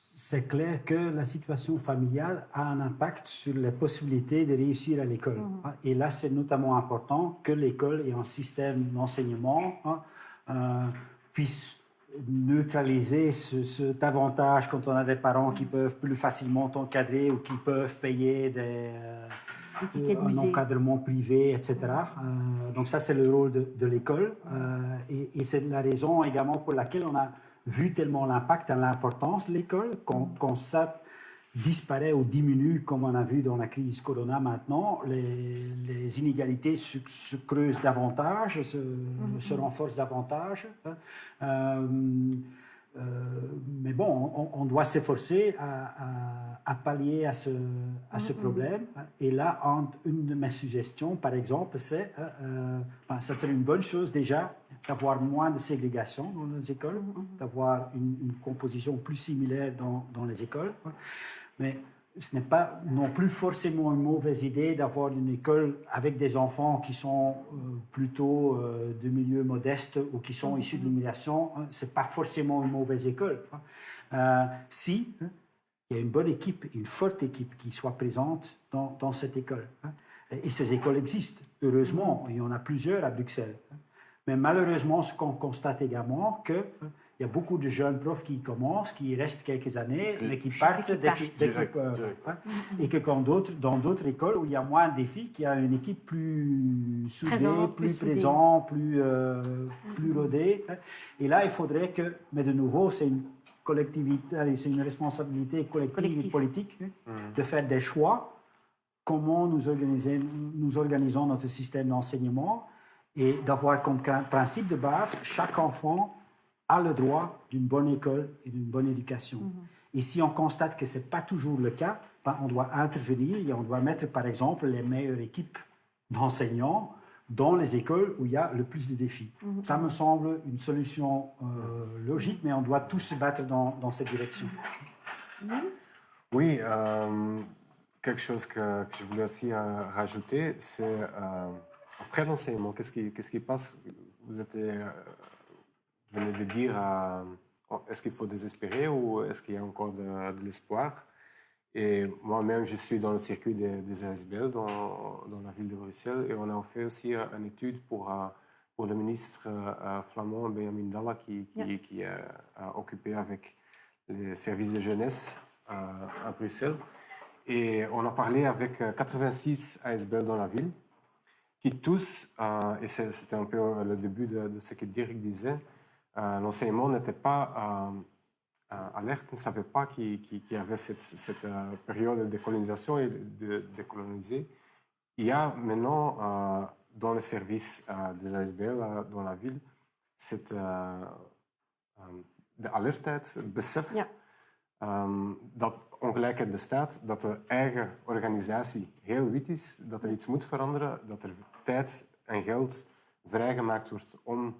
C'est clair que la situation familiale a un impact sur les possibilités de réussir à l'école. Et là, c'est notamment important que l'école et un système d'enseignement puissent neutraliser cet avantage quand on a des parents qui peuvent plus facilement encadrer ou qui peuvent payer un encadrement privé, etc. Donc ça, c'est le rôle de l'école. Et c'est la raison également pour laquelle on a vu tellement l'impact et l'importance de l'école, quand ça disparaît ou diminue, comme on a vu dans la crise Corona maintenant, les inégalités se creusent davantage, se renforcent davantage. Mais bon, on doit s'efforcer à pallier à ce problème. Et là, une de mes suggestions, par exemple, c'est, ça serait une bonne chose déjà, d'avoir moins de ségrégation dans les écoles, d'avoir une composition plus similaire dans les écoles. Mais ce n'est pas non plus forcément une mauvaise idée d'avoir une école avec des enfants qui sont plutôt de milieux modestes ou qui sont issus de l'immigration. Ce n'est pas forcément une mauvaise école. Si il y a une bonne équipe, une forte équipe qui soit présente dans cette école. Et ces écoles existent, heureusement. Il y en a plusieurs à Bruxelles. Mais malheureusement, ce qu'on constate également, qu'il y a beaucoup de jeunes profs qui commencent, qui restent quelques années, mais qui partent dès qu'ils peuvent. Et que dans d'autres écoles où il y a moins de défis, qu'il y a une équipe plus soudée, plus présente, plus rodée. Et là, il faudrait que, mais de nouveau, c'est une collectivité, c'est une responsabilité collective et politique de faire des choix. Comment nous organisons notre système d'enseignement et d'avoir comme principe de base, chaque enfant a le droit d'une bonne école et d'une bonne éducation. Et si on constate que ce n'est pas toujours le cas, on doit intervenir et on doit mettre, par exemple, les meilleures équipes d'enseignants dans les écoles où il y a le plus de défis. Ça me semble une solution logique, mais on doit tous se battre dans cette direction. Oui, quelque chose que je voulais aussi rajouter, c'est après l'enseignement, qu'est-ce qui passe? Vous venez de dire, est-ce qu'il faut désespérer ou est-ce qu'il y a encore de l'espoir? Et moi-même, je suis dans le circuit des ASBL dans la ville de Bruxelles et on a fait aussi une étude pour le ministre flamand Benjamin Dalla qui est occupé avec les services de jeunesse à Bruxelles. Et on a parlé avec 86 ASBL dans la ville qui tous, et c'était un peu le début de ce que Dirk disait, l'enseignement n'était pas alerte, ne savait pas qu'il y avait cette période de décolonisation et de décoloniser. Il y a maintenant dans le service des ASBL dans la ville cette de alertheid, het besef dat ongelijkheid bestaat, dat de eigen organisatie heel wit is, dat er iets moet veranderen, dat er tijd en geld vrijgemaakt wordt om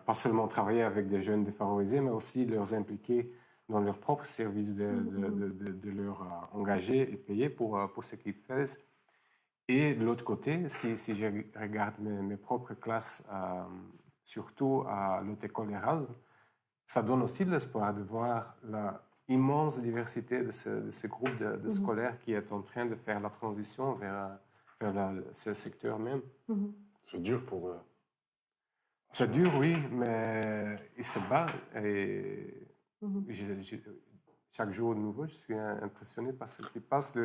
pas seulement travailler avec des jeunes défavorisés, mais aussi les impliquer dans leur propre service, de leur engager et payer pour ce qu'ils font. Et de l'autre côté, si je regarde mes propres classes, surtout à l'autre école Erasme, ça donne aussi de l'espoir de voir l'immense diversité de ce groupe de scolaires qui est en train de faire la transition vers ce secteur même. C'est dur pour eux. C'est dur, oui, mais ils se battent. Et chaque jour de nouveau, je suis impressionné par ce qui passe,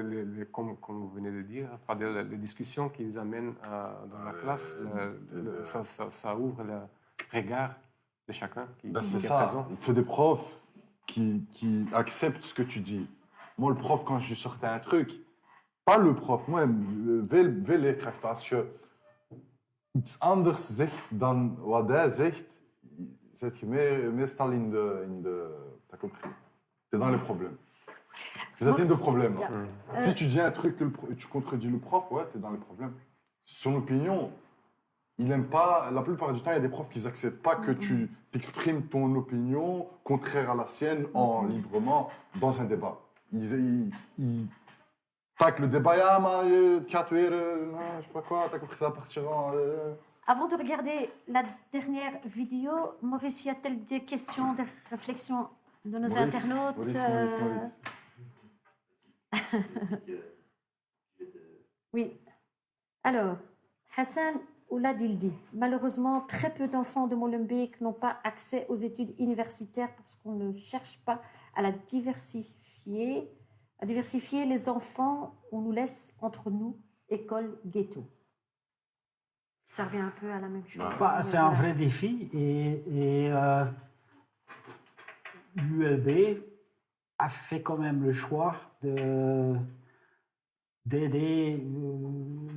comme vous venez de dire, les discussions qu'ils amènent dans la classe, ça ouvre le regard de chacun qui est présent. Il faut des profs qui acceptent ce que tu dis. Moi, le prof, quand je sortais un truc, pas le prof, moi, veel leerkrachten, als je iets anders zegt dan wat hij zegt, zet je meestal in de... T'as compris? C'est dans les problèmes. Vous êtes de problème. Yeah. Si tu dis un truc, tu contredis le prof, ouais, t'es dans les problèmes. Son opinion, il n'aime pas. La plupart du temps, il y a des profs qui n'acceptent pas que tu t'exprimes ton opinion contraire à la sienne librement dans un débat. Ils taquent le débat, je sais pas quoi, t'as compris, ça va partir en. Avant de regarder la dernière vidéo, Maurice, y a-t-il des questions, des réflexions de nos internautes? Maurice. Oui. Alors, Hassan Ouladildi. Malheureusement, très peu d'enfants de Molenbeek n'ont pas accès aux études universitaires parce qu'on ne cherche pas à la diversifier. À diversifier les enfants, on nous laisse entre nous, école, ghetto. Ça revient un peu à la même chose. C'est un vrai défi et l'ULB a fait quand même le choix d'aider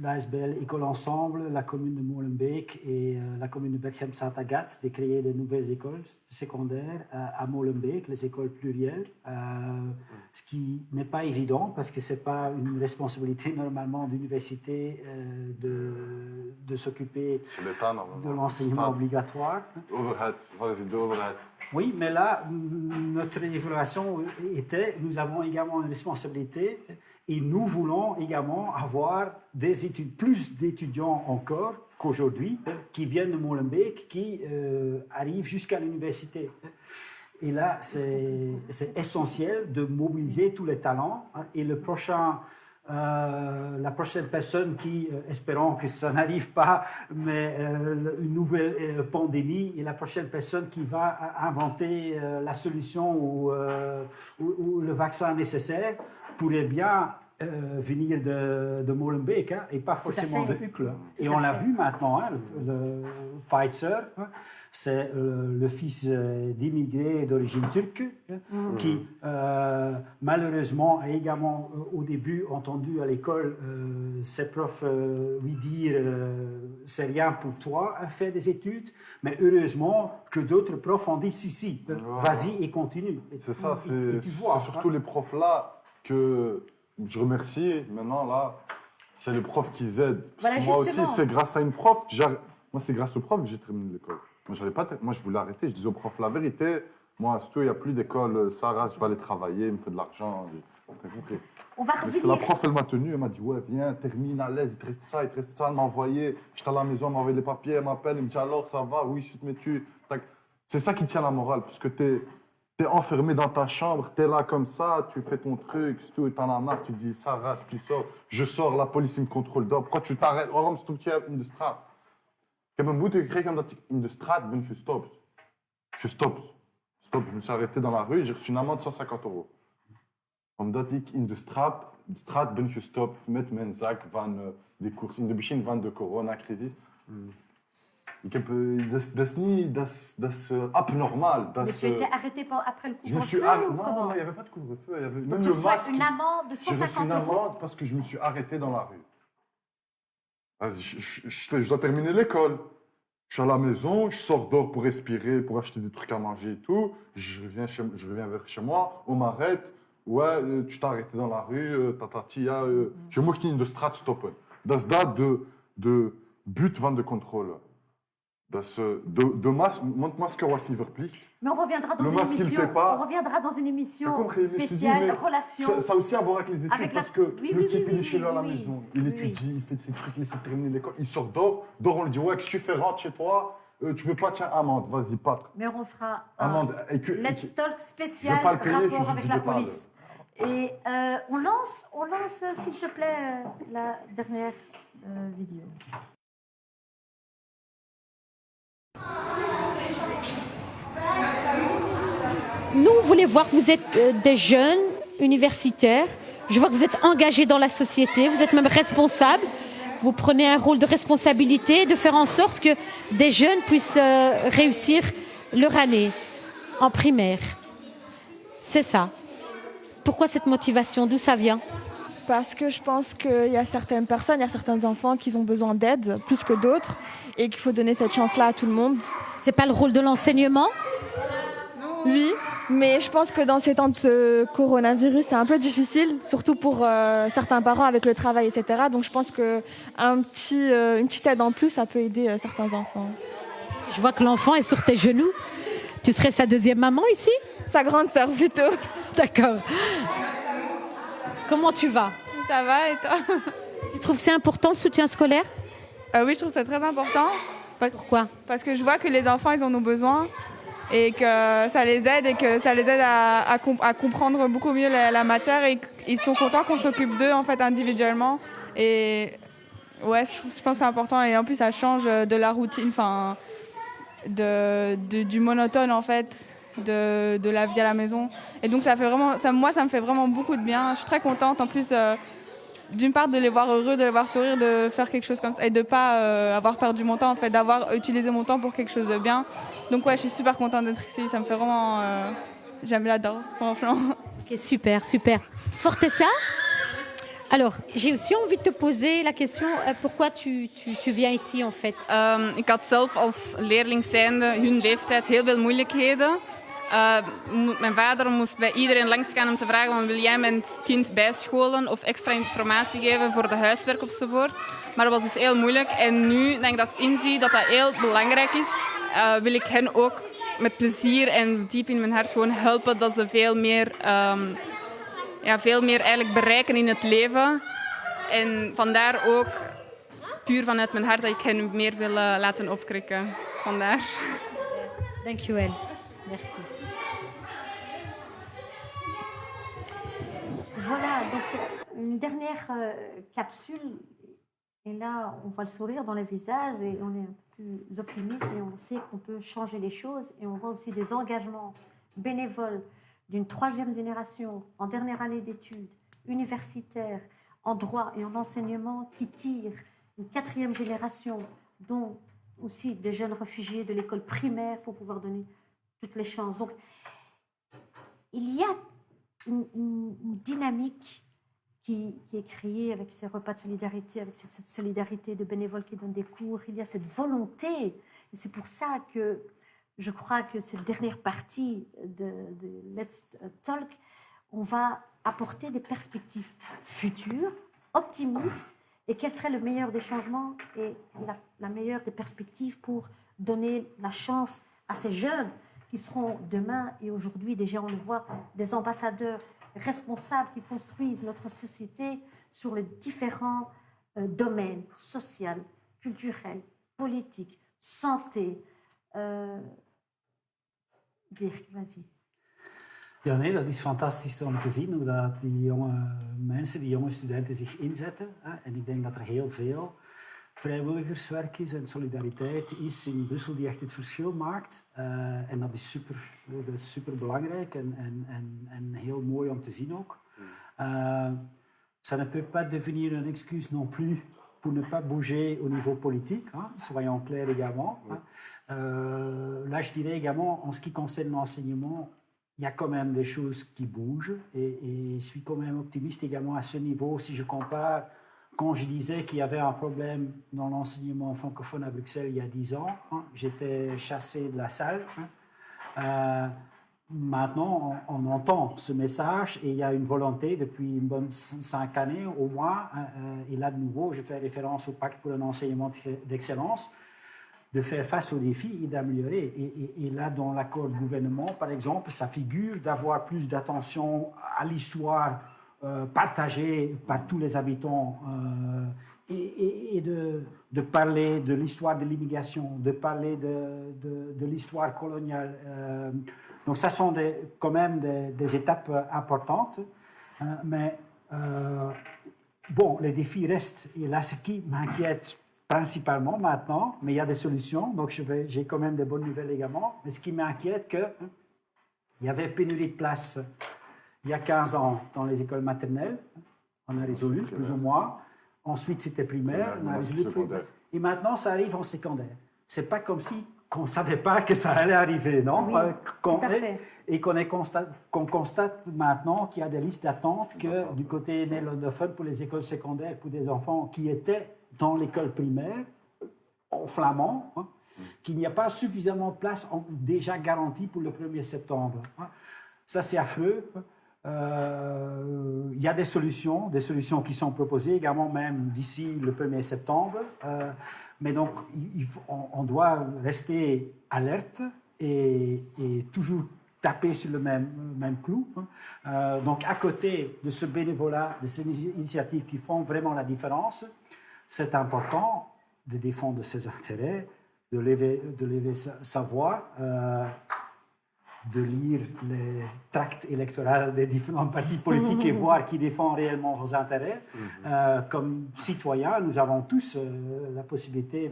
l'ASBL École Ensemble, la commune de Molenbeek et la commune de Berchem-Saint-Agathe de créer de nouvelles écoles secondaires à Molenbeek, les écoles plurielles, ce qui n'est pas évident parce que ce n'est pas une responsabilité normalement d'université de s'occuper de l'enseignement obligatoire. Overhead, wat is de overhead? Oui, mais là, notre évaluation était, nous avons également une responsabilité et nous voulons également avoir plus d'étudiants encore qu'aujourd'hui qui viennent de Molenbeek, qui arrivent jusqu'à l'université. Et là, c'est essentiel de mobiliser tous les talents. Et la prochaine personne qui, espérons que ça n'arrive pas, mais une nouvelle pandémie, et la prochaine personne qui va inventer la solution ou le vaccin nécessaire pourrait bien venir de Molenbeek et pas forcément de Uccle. Et on l'a vu maintenant, le Pfizer, c'est le fils d'immigrés d'origine turque qui, malheureusement, a également au début entendu à l'école ses profs lui dire c'est rien pour toi à faire des études, mais heureusement que d'autres profs ont dit si, vas-y et continue. C'est ça, c'est surtout les profs là que je remercie. Maintenant, là, c'est les profs qui aident. Parce que moi aussi, c'est grâce à une prof, moi, c'est grâce au prof que j'ai terminé l'école. Moi, je voulais arrêter. Je disais au prof la vérité. Moi, surtout, il n'y a plus d'école. Sarah, je vais aller travailler, il me faut de l'argent. T'as compris. On va revenir. C'est la prof, elle m'a tenu. Elle m'a dit, ouais, viens, termine à l'aise. Il te reste ça, Elle m'a envoyé. J'étais à la maison, elle m'a envoyé les papiers. Elle m'appelle, elle me dit, alors, ça va? Oui, mais tu. C'est ça qui tient la morale. Parce que t'es enfermé dans ta chambre, t'es là comme ça, tu fais ton truc, tu t'en as marre, tu dis, Sarah, tu sors. Je sors, la police, il me contrôle d'or. Pourquoi tu t'arrêtes? Waarom stop je in de straat? Ik heb een boete gekregen omdat ik in de straat ben gestopt. Stop. Je me suis arrêté dans la rue, j'ai reçu une amende de 150 €. Omdat ik in de straat ben gestopt met mijn zak van de koers. In het begin van de coronacrisis. Dat is abnormal. Mais tu étais arrêté après le je me suis couvre-feu Non, il n'y avait pas de couvre-feu. Il y avait Donc même tu le reçois masque. une amende de 150 J'ai reçu une €. amende parce que je me suis arrêté dans la rue. Vas-y, je dois terminer l'école. Je suis à la maison, je sors dehors pour respirer, pour acheter des trucs à manger et tout. Je reviens vers chez moi, on m'arrête. Ouais, tu t'es arrêté dans la rue, je mocht niet in de straat stoppen. Dat is dat de but van de contrôle. De masker was niet verplicht. Mais on reviendra dans Le une masque, il émission. fait pas. On reviendra dans une émission compris, mais je te dis, spéciale mais relation. Ça a aussi à voir avec les études, Avec parce la- que Oui, le oui, type, oui, il est oui, chez lui à la oui, maison, oui. il Oui, étudie, il fait ses trucs, il essaie de terminer l'école, il sort dehors, on lui dit, ouais, qu'est-ce que tu fais, rentre chez toi, tu veux pas, tiens, amende, vas-y, pas. Mais on fera Amende. un Let's Talk spécial pas le payer, rapport je avec dis la de parler. police. Et on lance, s'il te plaît, la dernière vidéo. Nous, on voulait voir, vous êtes des jeunes universitaires. Je vois que vous êtes engagés dans la société, vous êtes même responsables. Vous prenez un rôle de responsabilité, de faire en sorte que des jeunes puissent réussir leur année en primaire. C'est ça. Pourquoi cette motivation? D'où ça vient? Parce que je pense qu'il y a certaines personnes, il y a certains enfants qui ont besoin d'aide plus que d'autres et qu'il faut donner cette chance-là à tout le monde. C'est pas le rôle de l'enseignement? Oui, Mais je pense que dans ces temps de coronavirus, c'est un peu difficile, surtout pour certains parents avec le travail, etc. Donc je pense qu'une petite aide en plus, ça peut aider certains enfants. Je vois que l'enfant est sur tes genoux. Tu serais sa deuxième maman ici? Sa grande sœur plutôt. D'accord. Comment tu vas? Ça va et toi? Tu trouves que c'est important le soutien scolaire? Oui, je trouve ça très important. Pourquoi? Parce que je vois que les enfants, ils en ont besoin et que ça les aide à comprendre beaucoup mieux la matière et ils sont contents qu'on s'occupe d'eux en fait individuellement. Et ouais, je pense que c'est important et en plus ça change de la routine, enfin du monotone en fait. De la vie à la maison. Et donc ça me fait vraiment beaucoup de bien. Je suis très contente en plus d'une part de les voir heureux, de les voir sourire, de faire quelque chose comme ça et de pas avoir perdu mon temps en fait, d'avoir utilisé mon temps pour quelque chose de bien. Donc ouais, je suis super contente d'être ici. Ça me fait vraiment... j'aime l'adore, franchement. Ok, super, super. Fortessa? Alors, j'ai aussi envie de te poser la question, pourquoi tu viens ici en fait? Ik had zelf als leerling zijnde hun leeftijd heel veel moeilijkheden. Mijn vader moest bij iedereen langsgaan om te vragen: wil jij mijn kind bijscholen of extra informatie geven voor de huiswerk ofzovoort. Maar dat was dus heel moeilijk. En nu, dat ik dat inzie dat dat heel belangrijk is, wil ik hen ook met plezier en diep in mijn hart gewoon helpen dat ze veel meer eigenlijk bereiken in het leven. En vandaar ook, puur vanuit mijn hart, dat ik hen meer wil laten opkrikken. Vandaar. Dankjewel. Merci. Voilà, donc une dernière capsule. Et là, on voit le sourire dans les visages et on est un peu plus optimiste et on sait qu'on peut changer les choses. Et on voit aussi des engagements bénévoles d'une 3e génération en dernière année d'études, universitaire, en droit et en enseignement qui tirent une 4e génération, dont aussi des jeunes réfugiés de l'école primaire pour pouvoir donner toutes les chances. Donc, il y a une dynamique qui est créée avec ces repas de solidarité, avec cette solidarité de bénévoles qui donnent des cours. Il y a cette volonté. Et c'est pour ça que je crois que cette dernière partie de Let's Talk, on va apporter des perspectives futures, optimistes, et quel serait le meilleur des changements et la meilleure des perspectives pour donner la chance à ces jeunes qui seront demain et aujourd'hui, déjà on le voit, des ambassadeurs responsables qui construisent notre société sur les différents domaines, social, culturel, politique, santé. Dirk, vas-y. Ja, nee, dat is fantastisch om te zien hoe dat die jonge mensen, die jonge studenten zich inzetten. En ik denk dat er heel veel vrijwilligerswerk is en solidariteit is in Brussel die echt het verschil maakt. En dat is super belangrijk en heel mooi om te zien ook. Ça ne peut pas devenir une excuse non plus pour ne pas bouger au niveau politique, soyons clairs également. Là, je dirais également, en ce qui concerne l'enseignement, il y a quand même des choses qui bougent et je suis quand même optimiste également à ce niveau. Si je compare, quand je disais qu'il y avait un problème dans l'enseignement francophone à Bruxelles il y a 10 ans, j'étais chassé de la salle. Maintenant, on entend ce message et il y a une volonté depuis une bonne 5 années au moins. Et là, de nouveau, je fais référence au pacte pour un enseignement d'excellence, de faire face aux défis et d'améliorer. Et là, dans l'accord de gouvernement, par exemple, ça figure d'avoir plus d'attention à l'histoire partagée par tous les habitants et de parler de l'histoire de l'immigration, de parler de l'histoire coloniale. Donc ça sont quand même des étapes importantes. Mais bon, les défis restent. Et là, ce qui m'inquiète principalement maintenant, mais il y a des solutions, donc j'ai quand même des bonnes nouvelles également. Mais ce qui m'inquiète, il y avait pénurie de places il y a 15 ans dans les écoles maternelles. On a résolu, plus ou moins. Ensuite, c'était primaire. On a résolu secondaire. Et maintenant, ça arrive en secondaire. C'est pas comme si qu'on ne savait pas que ça allait arriver, non? Oui, tout à fait. Et qu'on constate maintenant qu'il y a des listes d'attente que du côté néerlandophone pour les écoles secondaires, pour des enfants qui étaient dans l'école primaire, en flamand, qu'il n'y a pas suffisamment de place déjà garantie pour le 1er septembre. Ça, c'est affreux. Il y a des solutions qui sont proposées également même d'ici le 1er septembre. Mais donc, on doit rester alerte et toujours taper sur le même clou. Donc, à côté de ce bénévolat, de ces initiatives qui font vraiment la différence, c'est important de défendre ses intérêts, de lever sa voix, de lire les tracts électoraux des différents partis politiques et voir qui défendent réellement vos intérêts. Comme citoyens, nous avons tous la possibilité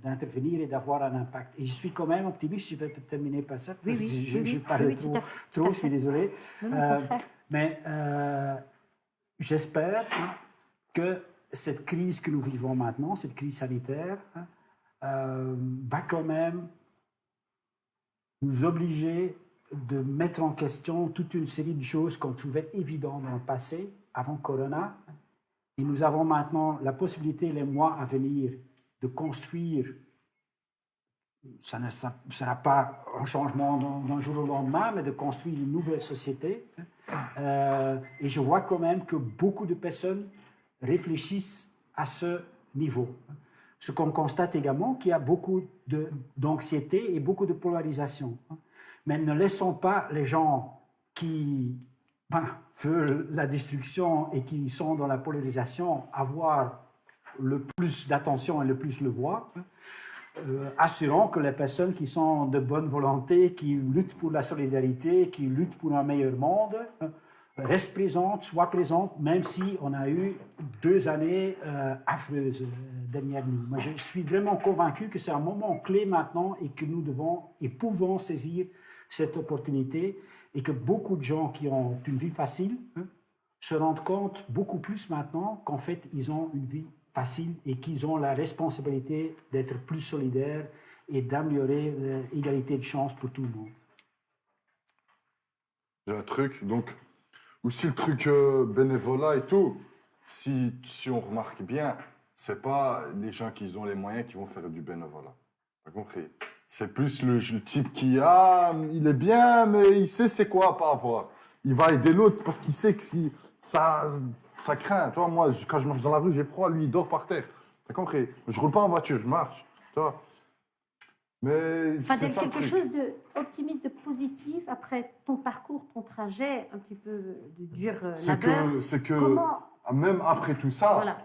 d'intervenir et d'avoir un impact. Et je suis quand même optimiste, je vais terminer par ça. Je parle trop, je suis désolé. Mais j'espère que cette crise que nous vivons maintenant, cette crise sanitaire, va quand même nous obliger de mettre en question toute une série de choses qu'on trouvait évidentes dans le passé, avant Corona. Et nous avons maintenant la possibilité, les mois à venir, de construire. Ça ne sera pas un changement d'un jour au lendemain, mais de construire une nouvelle société. Et je vois quand même que beaucoup de personnes réfléchissent à ce niveau. Ce qu'on constate également, qu'il y a beaucoup d'anxiété et beaucoup de polarisation. Mais ne laissons pas les gens qui veulent la destruction et qui sont dans la polarisation avoir le plus d'attention et le plus le voix. Assurons que les personnes qui sont de bonne volonté, qui luttent pour la solidarité, qui luttent pour un meilleur monde, restent présentes, soient présentes, même si on a eu 2 années affreuses derrière nous. Moi, je suis vraiment convaincu que c'est un moment clé maintenant et que nous devons et pouvons saisir cette opportunité et que beaucoup de gens qui ont une vie facile se rendent compte beaucoup plus maintenant qu'en fait, ils ont une vie facile et qu'ils ont la responsabilité d'être plus solidaires et d'améliorer l'égalité de chance pour tout le monde. J'ai un truc, donc, aussi le truc bénévolat et tout, si on remarque bien, c'est pas les gens qui ont les moyens qui vont faire du bénévolat. T'as compris? C'est plus le type qui, il est bien, mais il sait c'est quoi à pas avoir. Il va aider l'autre parce qu'il sait que ça craint. Tu vois, moi, quand je marche dans la rue, j'ai froid, lui, il dort par terre. T'as compris? Je roule pas en voiture, je marche. Tu vois? Mais c'est ça quelque chose d'optimiste, de positif après ton parcours, ton trajet un petit peu de dur labeur. C'est que comment... même après tout ça, voilà.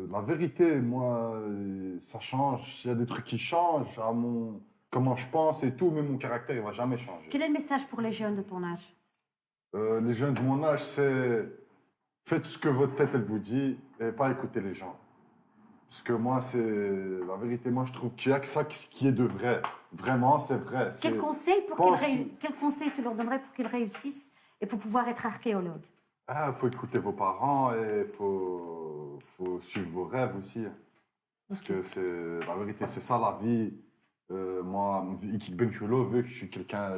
La vérité, moi, ça change. Il y a des trucs qui changent à comment je pense et tout, mais mon caractère, il va jamais changer. Quel est le message pour les jeunes de ton âge? Les jeunes de mon âge, c'est faites ce que votre tête elle vous dit et pas écouter les gens. Parce que moi, c'est la vérité. Moi, je trouve qu'il n'y a que ça qui est de vrai. Vraiment, c'est vrai. Quel conseil tu leur donnerais pour qu'ils réussissent et pour pouvoir être archéologue? Il faut écouter vos parents et il faut suivre vos rêves aussi. Parce que c'est la vérité, c'est ça la vie. Moi, Ikik Ben Chulo veut que je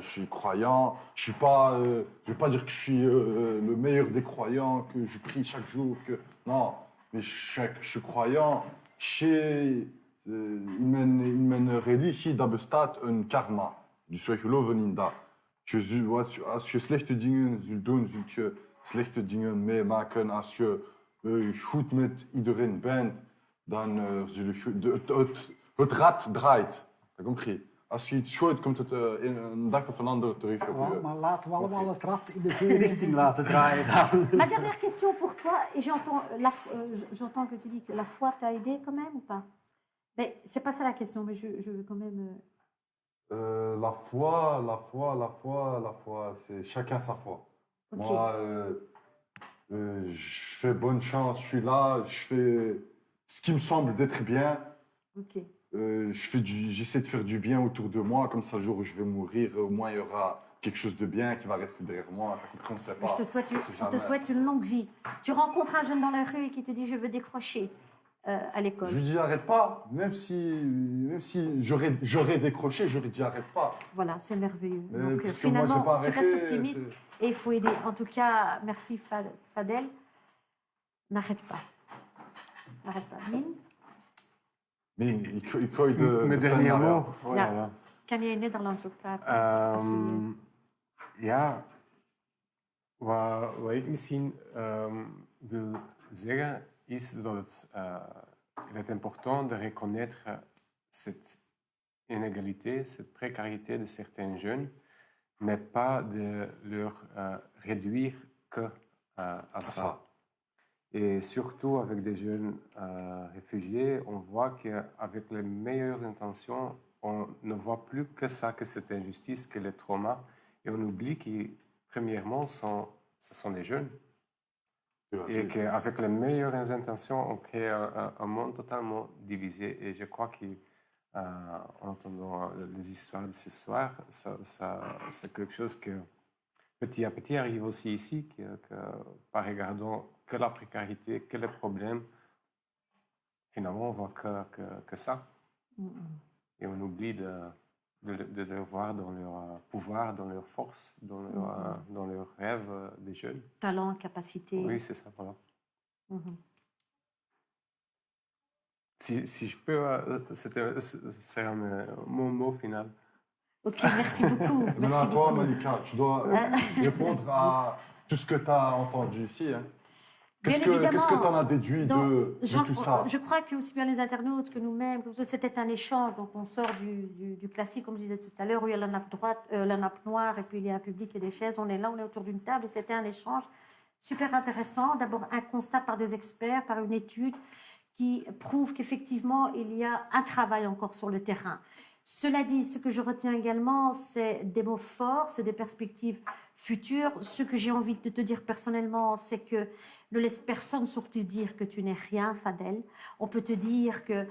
suis croyant. Je vais pas dire que je suis le meilleur des croyants, que je prie chaque jour. Non, mais je suis croyant. In mijn religie, dat bestaat een karma. Dus wij geloven in dat. Als je slechte dingen zult doen, zult je slechte dingen meemaken. Als je goed met iedereen bent, dan zul je het rad draait. Heb je compris? Als je iets gooit, komt het een dag of een ander terug op je. Maar laten we allemaal het rad in de goede richting laten draaien. Ma dernière question pour toi, et j'entends que tu dis que la foi t'a aidé quand même ou pas? Mais c'est pas ça la question, mais je veux quand même... La foi, c'est chacun sa foi. Okay. Moi, je fais bonne chance, je suis là, je fais ce qui me semble d'être bien. Okay. J'essaie de faire du bien autour de moi, comme ça, le jour où je vais mourir, au moins il y aura quelque chose de bien qui va rester derrière moi. On ne sait pas. Je te souhaite une longue vie. Tu rencontres un jeune dans la rue et qui te dit « je veux décrocher ». À l'école. Je lui dis arrête pas, même si j'aurais décroché, je lui dis arrête pas. Voilà, c'est merveilleux. Donc, finalement, moi, tu restes optimiste et il faut aider. En tout cas, merci Fadel. N'arrête pas. N'arrête pas. Mine. ik gooi de Mijn pen dernier naar jou. mot. Oh, Ja. ja. Kan jij Nederlands ook praten? Als we- Ja, wat ik misschien wil zeggen, is dat il est important de reconnaître cette inégalité, cette précarité de certains jeunes, mais pas de leur réduire que à ça. Et surtout avec des jeunes réfugiés, on voit qu'avec les meilleures intentions, on ne voit plus que ça, que cette injustice, que les traumas, et on oublie que, premièrement, ce sont des jeunes. Et qu'avec les meilleures intentions, on crée un monde totalement divisé. Et je crois qu'en entendant les histoires de ce soir, c'est quelque chose que petit à petit arrive aussi ici, que par regardant que la précarité, que les problèmes, finalement, on voit que ça. Et on oublie de les voir dans leur pouvoir, dans leur force, dans leurs rêves des jeunes. Talent, capacité. Oui, c'est ça, voilà. Mhm. Si je peux, c'est mon mot final. Ok, merci beaucoup. Maintenant, Merci à toi, beaucoup. Malika, tu dois répondre à tout ce que tu as entendu ici. Hein. Qu'est-ce Bien que tu évidemment. en as déduit Donc, de tout ça? Je crois que aussi bien les internautes que nous-mêmes, que c'était un échange. Donc on sort du classique, comme je disais tout à l'heure, où il y a la nappe droite, la nappe noire, et puis il y a un public et des chaises. On est là, on est autour d'une table, et c'était un échange super intéressant. D'abord un constat par des experts, par une étude qui prouve qu'effectivement il y a un travail encore sur le terrain. Cela dit, ce que je retiens également, c'est des mots forts, c'est des perspectives futures. Ce que j'ai envie de te dire personnellement, c'est que ne laisse personne sur te dire que tu n'es rien, Fadel. On peut te dire que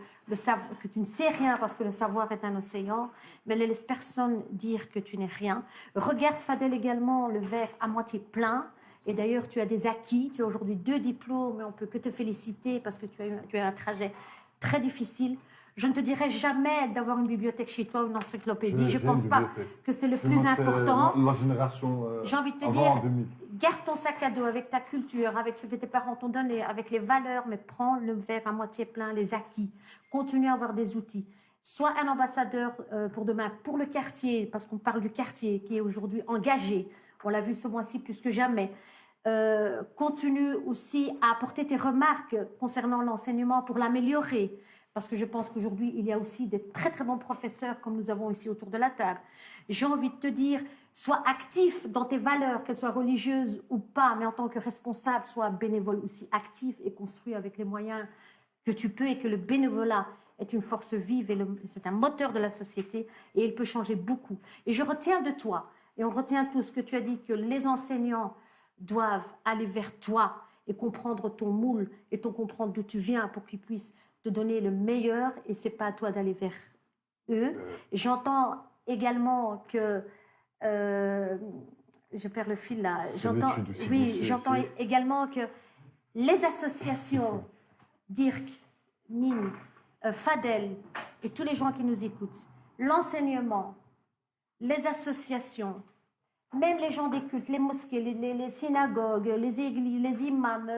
tu ne sais rien parce que le savoir est un océan, mais ne laisse personne dire que tu n'es rien. Regarde, Fadel, également le verre à moitié plein. Et d'ailleurs, tu as des acquis. Tu as aujourd'hui 2 diplômes, mais on ne peut que te féliciter parce que tu as un trajet très difficile. Je ne te dirai jamais d'avoir une bibliothèque chez toi, une encyclopédie. Je ne pense pas que c'est le plus important. La génération J'ai envie de te avant dire, 2000. garde ton sac à dos avec ta culture, avec ce que tes parents t'ont donné, avec les valeurs, mais prends le verre à moitié plein, les acquis. Continue à avoir des outils. Sois un ambassadeur pour demain, pour le quartier, parce qu'on parle du quartier qui est aujourd'hui engagé. On l'a vu ce mois-ci plus que jamais. Continue aussi à apporter tes remarques concernant l'enseignement pour l'améliorer. Parce que je pense qu'aujourd'hui, il y a aussi des très très bons professeurs comme nous avons ici autour de la table. J'ai envie de te dire, sois actif dans tes valeurs, qu'elles soient religieuses ou pas, mais en tant que responsable, sois bénévole aussi actif et construis avec les moyens que tu peux, et que le bénévolat est une force vive et c'est un moteur de la société et il peut changer beaucoup. Et je retiens de toi, et on retient tous que tu as dit que les enseignants doivent aller vers toi et comprendre ton moule et comprendre d'où tu viens pour qu'ils puissent te donner le meilleur, et c'est pas à toi d'aller vers eux. J'entends également que je perds le fil là. J'entends également que les associations, Dirk, Mine, Fadel et tous les gens qui nous écoutent, l'enseignement, les associations, même les gens des cultes, les mosquées, les synagogues, les églises, les imams,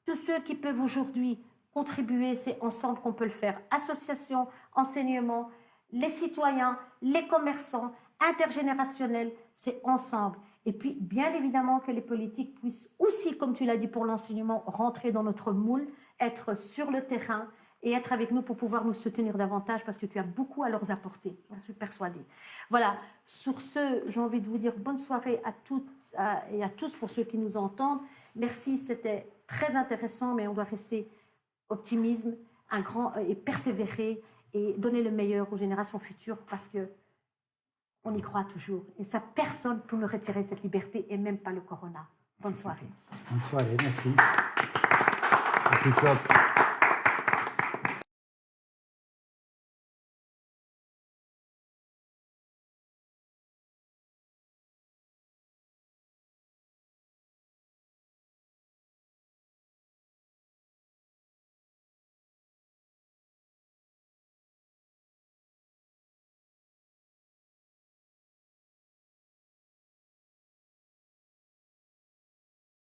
tous ceux qui peuvent aujourd'hui contribuer, c'est ensemble qu'on peut le faire. Associations, enseignement, les citoyens, les commerçants, intergénérationnels, c'est ensemble. Et puis, bien évidemment, que les politiques puissent aussi, comme tu l'as dit pour l'enseignement, rentrer dans notre moule, être sur le terrain et être avec nous pour pouvoir nous soutenir davantage, parce que tu as beaucoup à leur apporter, j'en suis persuadée. Voilà, sur ce, j'ai envie de vous dire bonne soirée à toutes et à tous pour ceux qui nous entendent. Merci, c'était très intéressant, mais on doit rester optimisme, et persévérer et donner le meilleur aux générations futures, parce que on y croit toujours. Et ça, personne ne peut nous retirer cette liberté, et même pas le corona. Bonne soirée. Bonne soirée, merci. Merci,